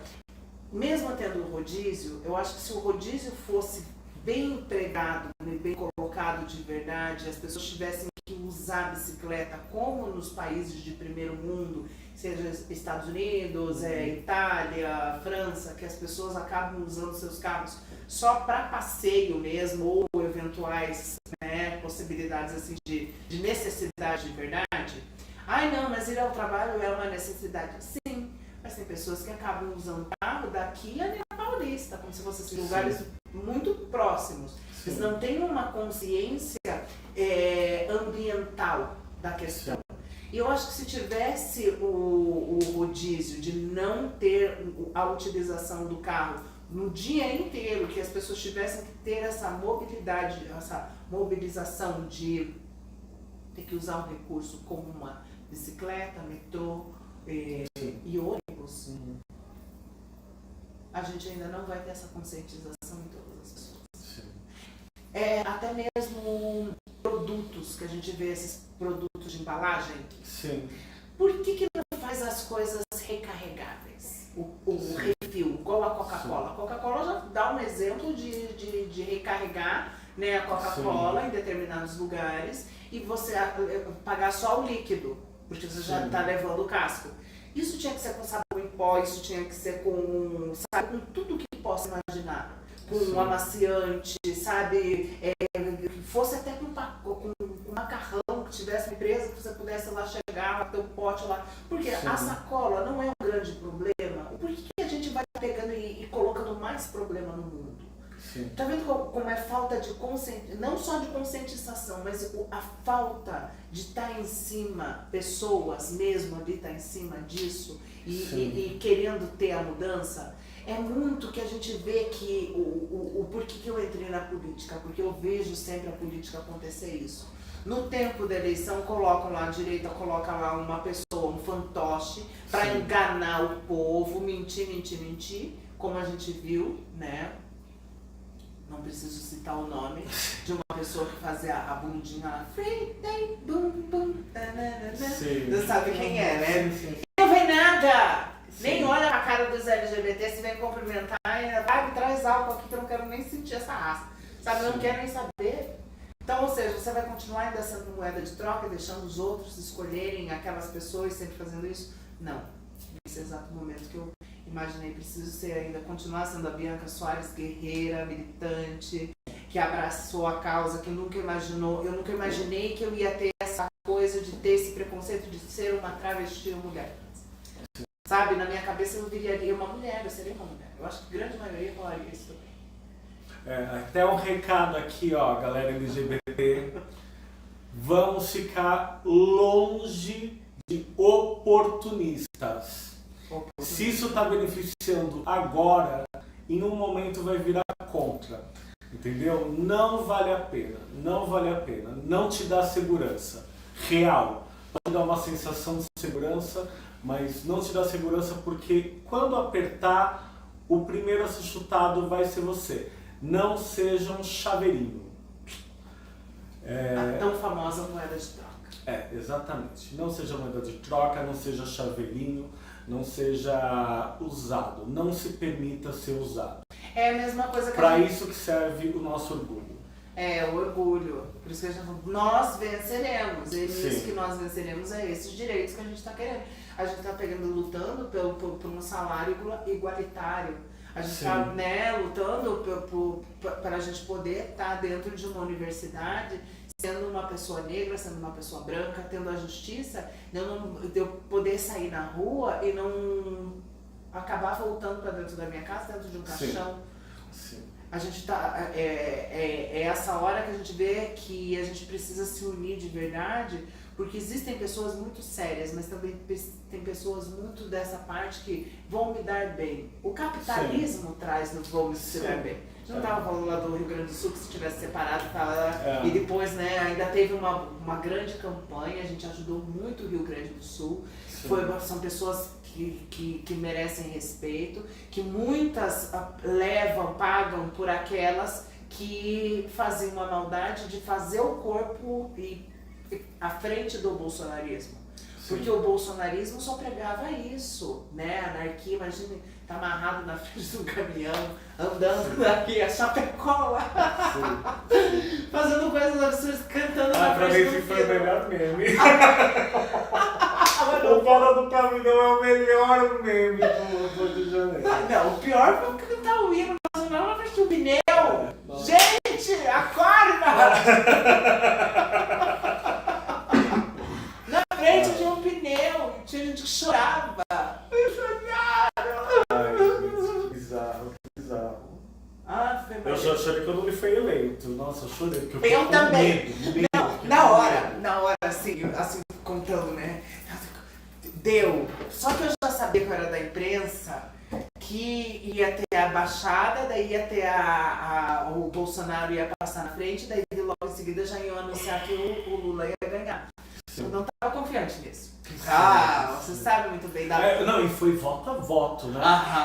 mesmo tendo o rodízio, eu acho que se o rodízio fosse bem empregado, bem colocado de verdade, as pessoas tivessem que usar a bicicleta como nos países de primeiro mundo, seja Estados Unidos, Itália, França, que as pessoas acabam usando seus carros só para passeio mesmo, ou eventuais, né, possibilidades assim de necessidade de verdade. Ai não, mas ir ao trabalho é uma necessidade. Sim, mas tem pessoas que acabam usando o carro daqui a Paulista, como se fossem lugares muito próximos. Sim. Eles não têm uma consciência ambiental da questão. Sim. E eu acho que se tivesse o rodízio de não ter a utilização do carro no dia inteiro, que as pessoas tivessem que ter essa mobilidade, essa mobilização de ter que usar um recurso como uma bicicleta, metrô e ônibus, a gente ainda não vai ter essa conscientização em todas as pessoas. Sim. Até mesmo produtos, que a gente vê esses produtos de embalagem. Sim. Por que não faz as coisas recarregáveis? O refil, igual a Coca-Cola. A Coca-Cola já dá um exemplo de recarregar, né, a Coca-Cola em determinados lugares e você pagar só o líquido, porque você já está levando o casco. Isso tinha que ser com sabão em pó, isso tinha que ser com tudo que possa imaginar. Com um amaciante, sabe? Que fosse até com macarrão, que tivesse uma empresa que você pudesse lá chegar, ter um pote lá. Porque a sacola não é um grande problema. Por que a gente vai pegando e colocando mais problema no mundo? Sim. Tá vendo como é falta de conscientização, não só de conscientização, mas a falta de estar em cima, pessoas mesmo ali estar em cima disso e querendo ter a mudança. É muito que a gente vê que o porquê que eu entrei na política, porque eu vejo sempre a política acontecer isso. No tempo da eleição, colocam lá, a direita coloca lá uma pessoa, um fantoche, para enganar o povo, mentir, como a gente viu, né? Não preciso citar o nome de uma pessoa que fazia a bundinha lá, free day, bum, bum, você sabe quem é, né? Sim. Não vem nada! Sim. Nem olha a cara dos LGBT, se vem cumprimentar, vai, traz álcool aqui que eu não quero nem sentir essa raça, sabe? Eu não quero nem saber. Então, ou seja, você vai continuar ainda sendo moeda de troca, deixando os outros escolherem aquelas pessoas sempre fazendo isso? Não. Nesse exato momento que eu imaginei, preciso ser ainda, continuar sendo a Bianca Soares, guerreira, militante, que abraçou a causa, que nunca imaginou, eu nunca imaginei que eu ia ter essa coisa de ter esse preconceito de ser uma travesti ou mulher. Sabe, na minha cabeça eu viraria uma mulher, eu seria uma mulher. Eu acho que a grande maioria falaria isso também. Até um recado aqui, ó, galera LGBT. Vamos ficar longe de oportunistas. Se isso está beneficiando agora, em um momento vai virar contra. Entendeu? Não vale a pena. Não vale a pena. Não te dá segurança real. Pode dar uma sensação de segurança, mas não te dá segurança porque quando apertar, o primeiro a ser chutado vai ser você. Não seja um chaveirinho. A tão famosa moeda de troca. Exatamente. Não seja moeda de troca, não seja chaveirinho, não seja usado. Não se permita ser usado. É a mesma coisa que Para isso que serve o nosso orgulho. O orgulho. Por isso que a gente fala, nós venceremos. E Sim. isso que nós venceremos é esses direitos que a gente está querendo. A gente está lutando por um salário igualitário. A gente está, né, lutando para a gente poder estar dentro de uma universidade, sendo uma pessoa negra, sendo uma pessoa branca, tendo a justiça, de eu poder sair na rua e não acabar voltando para dentro da minha casa, dentro de um caixão. Sim. A gente tá, é essa hora que a gente vê que a gente precisa se unir de verdade, porque existem pessoas muito sérias, mas também tem pessoas muito dessa parte que vão me dar bem. O capitalismo traz no vão me dar bem. A gente não estava falando lá do Rio Grande do Sul, que se tivesse separado, e depois, né, ainda teve uma grande campanha, a gente ajudou muito o Rio Grande do Sul. São pessoas que merecem respeito, que muitas pagam por aquelas que faziam uma maldade de fazer o corpo à frente do bolsonarismo. Porque o bolsonarismo só pregava isso, né? Anarquia, imagina, tá amarrado na frente de um caminhão, andando daqui, a chapecola, fazendo coisas absurdas, cantando na frente do pra ver se foi o melhor meme. O cara do caminhão é o melhor meme do Rio de Janeiro. Não, o pior foi cantar o hino nacional na frente do pneu. Gente, acorda! Na frente de um pneu, tinha gente que chorava. Ai, gente, bizarro. Eu já chorei quando ele foi eleito. Nossa, eu chorei. Porque eu também. Medo, na hora, assim, contando, né? Deu. Só que eu já sabia que eu era da imprensa, que ia ter a baixada, daí ia ter o Bolsonaro ia passar na frente, daí logo em seguida já iam anunciar que o Lula ia ganhar. Eu não estava confiante nisso. Você sabe muito bem da... Não, e foi voto a voto, né?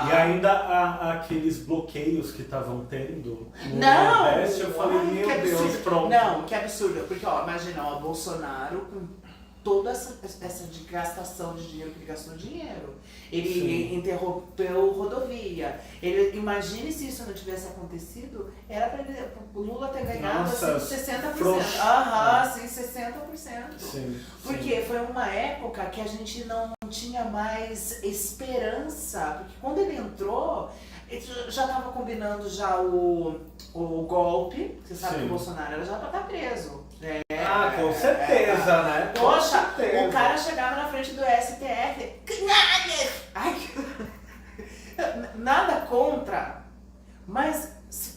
E ainda aqueles bloqueios que estavam tendo no Nordeste, eu falei, meu Deus, pronto. Não, que absurdo. Porque, imagina, o Bolsonaro com toda essa gastação de dinheiro, que ele gastou dinheiro. Ele interrompeu rodovia. Imagine se isso não tivesse acontecido, era para o Lula ter ganhado assim, 60%. Sim, 60%. Sim. Porque foi uma época que a gente não tinha mais esperança. Porque quando ele entrou, ele já estava combinando já o golpe. Você sabe que o Bolsonaro era já para estar preso. Com certeza, né? Poxa, o cara chegava na frente do STF. Nada contra, mas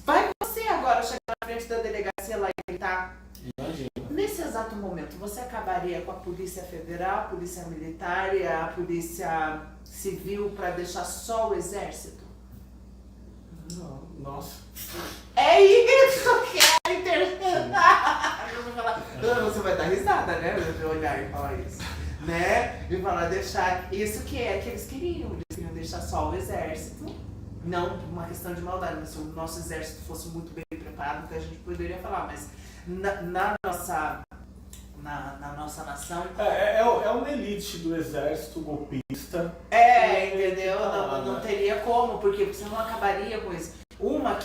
vai você agora chegar na frente da delegacia lá e gritar. Imagina. Nesse exato momento, você acabaria com a Polícia Federal, a Polícia Militar e a Polícia Civil para deixar só o Exército? Não, nossa. É isso que eu quero interpretar. Você vai dar risada, né? De olhar e falar isso. Né? De falar, deixar. Isso que eles queriam. Eles queriam deixar só o Exército. Não uma questão de maldade, mas se o nosso Exército fosse muito bem preparado, que a gente poderia falar. Mas na nossa nação. É uma elite do Exército golpista. Entendeu? Não teria como, porque você não acabaria com isso. Uma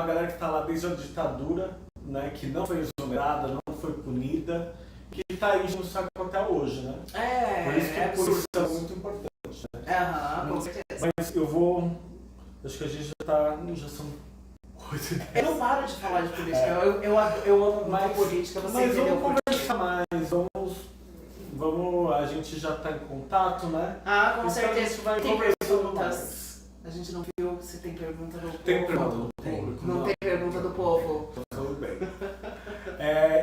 galera que tá lá desde a ditadura, né, que não foi exonerada, não foi punida, que tá aí no saco até hoje, né? Por isso que a polícia é muito importante, né? Com certeza. Mas acho que a gente já são 8 Eu não paro de falar de política, eu amo mais política, você mas entendeu? Vamos conversar mais, vamos, a gente já tá em contato, né? Com certeza. A gente vai tem conversando perguntas. mais. A gente não viu se tem pergunta do povo. Tem pergunta do público? Não tem pergunta do povo. Tudo bem.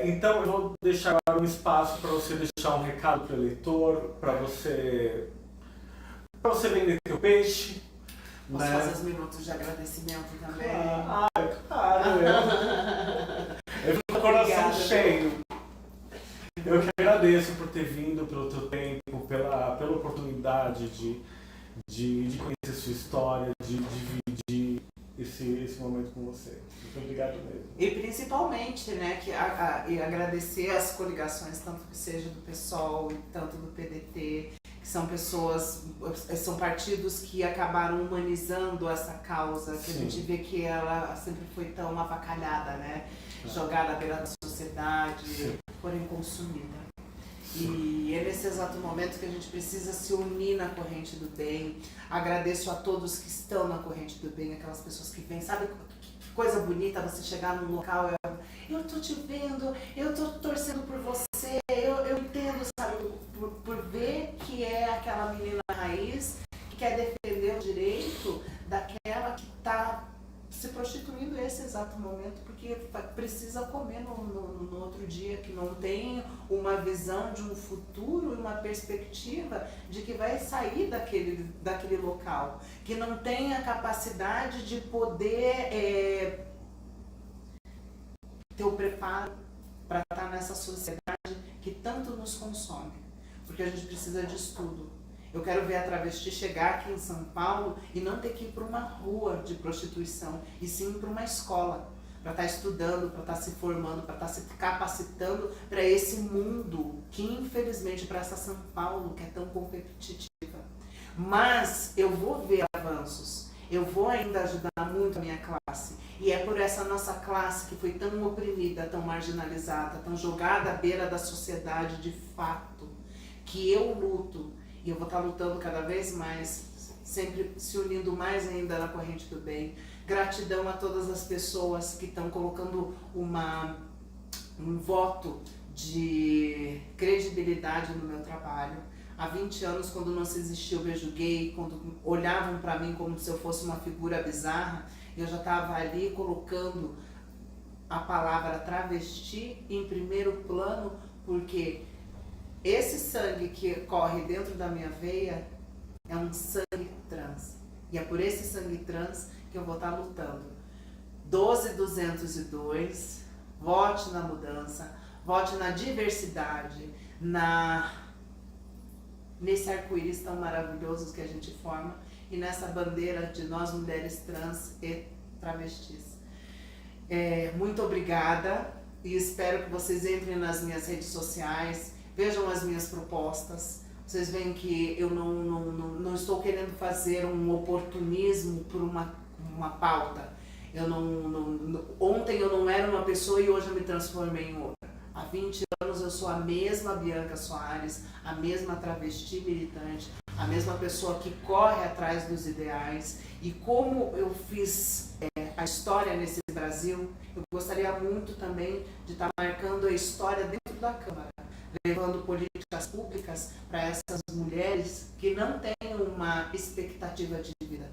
Então eu vou deixar agora um espaço para você deixar um recado para o eleitor, para você vender teu peixe. Posso fazer os minutos de agradecimento também? Claro. Eu fico com o coração cheio. Eu que agradeço por ter vindo, pelo teu tempo, pela oportunidade de conhecer sua história, de dividir esse momento com você. Muito obrigado mesmo. E principalmente, né, e agradecer as coligações, tanto que seja do PSOL e tanto do PDT, que são pessoas, são partidos que acabaram humanizando essa causa, que a gente vê que ela sempre foi tão avacalhada, né? Jogada à beira da sociedade, porém consumida. E é nesse exato momento que a gente precisa se unir na corrente do bem. Agradeço a todos que estão na corrente do bem, aquelas pessoas que vêm, sabe que coisa bonita você chegar num local, eu tô te vendo, eu tô torcendo por você, eu entendo, sabe, por ver que é aquela menina raiz que quer defender o direito daquela que está se prostituindo nesse exato momento porque precisa comer no outro dia, que não tem uma visão de um futuro e uma perspectiva de que vai sair daquele local, que não tem a capacidade de poder ter o preparo para estar nessa sociedade que tanto nos consome, porque a gente precisa de estudo. Eu quero ver a travesti chegar aqui em São Paulo e não ter que ir para uma rua de prostituição, e sim para uma escola, para estar estudando, para estar se formando, para estar se capacitando para esse mundo que, infelizmente, para essa São Paulo que é tão competitiva. Mas eu vou ver avanços, eu vou ainda ajudar muito a minha classe. E é por essa nossa classe que foi tão oprimida, tão marginalizada, tão jogada à beira da sociedade de fato, que eu luto. E eu vou estar lutando cada vez mais, sempre se unindo mais ainda na corrente do bem. Gratidão a todas as pessoas que estão colocando um voto de credibilidade no meu trabalho. Há 20 anos, quando não se existia o beijo gay, quando olhavam para mim como se eu fosse uma figura bizarra, eu já estava ali colocando a palavra travesti em primeiro plano, porque esse sangue que corre dentro da minha veia é um sangue trans. E é por esse sangue trans que eu vou estar lutando. 12.202, vote na mudança, vote na diversidade, nesse arco-íris tão maravilhoso que a gente forma e nessa bandeira de nós mulheres trans e travestis. Muito obrigada e espero que vocês entrem nas minhas redes sociais, vejam as minhas propostas. Vocês veem que eu não estou querendo fazer um oportunismo por uma pauta. Ontem eu não era uma pessoa e hoje eu me transformei em outra. Há 20 anos eu sou a mesma Bianca Soares, a mesma travesti militante, a mesma pessoa que corre atrás dos ideais. E como eu fiz a história nesse Brasil, eu gostaria muito também de estar marcando a história dentro da Câmara, levando políticas públicas para essas mulheres que não têm uma expectativa de vida,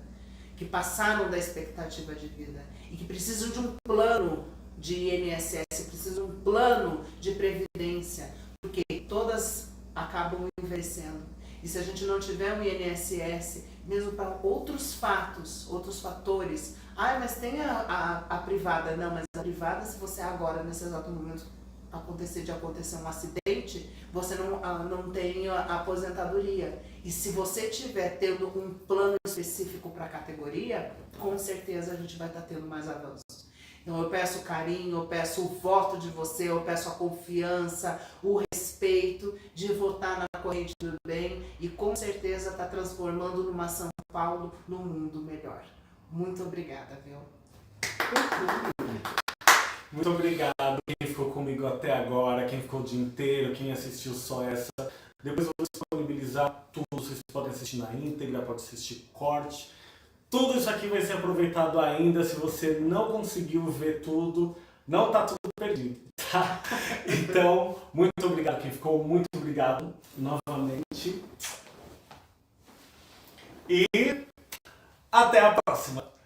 que passaram da expectativa de vida e que precisam de um plano de INSS, precisam de um plano de previdência, porque todas acabam envelhecendo. E se a gente não tiver um INSS, mesmo para outros fatores, mas tem a privada. Não, mas a privada, se você agora, nesse exato momento, acontecer um acidente, você não tem a aposentadoria. E se você tiver tendo um plano específico para a categoria, com certeza a gente vai estar tendo mais avanços. Então eu peço carinho, eu peço o voto de você, eu peço a confiança, o respeito de votar na corrente do bem e com certeza estar transformando numa São Paulo num mundo melhor. Muito obrigada, viu? Muito obrigado quem ficou comigo até agora, quem ficou o dia inteiro, quem assistiu só essa. Depois eu vou disponibilizar tudo, vocês podem assistir na íntegra, pode assistir corte. Tudo isso aqui vai ser aproveitado ainda. Se você não conseguiu ver tudo, não tá tudo perdido, tá? Então, muito obrigado quem ficou, muito obrigado novamente. E até a próxima!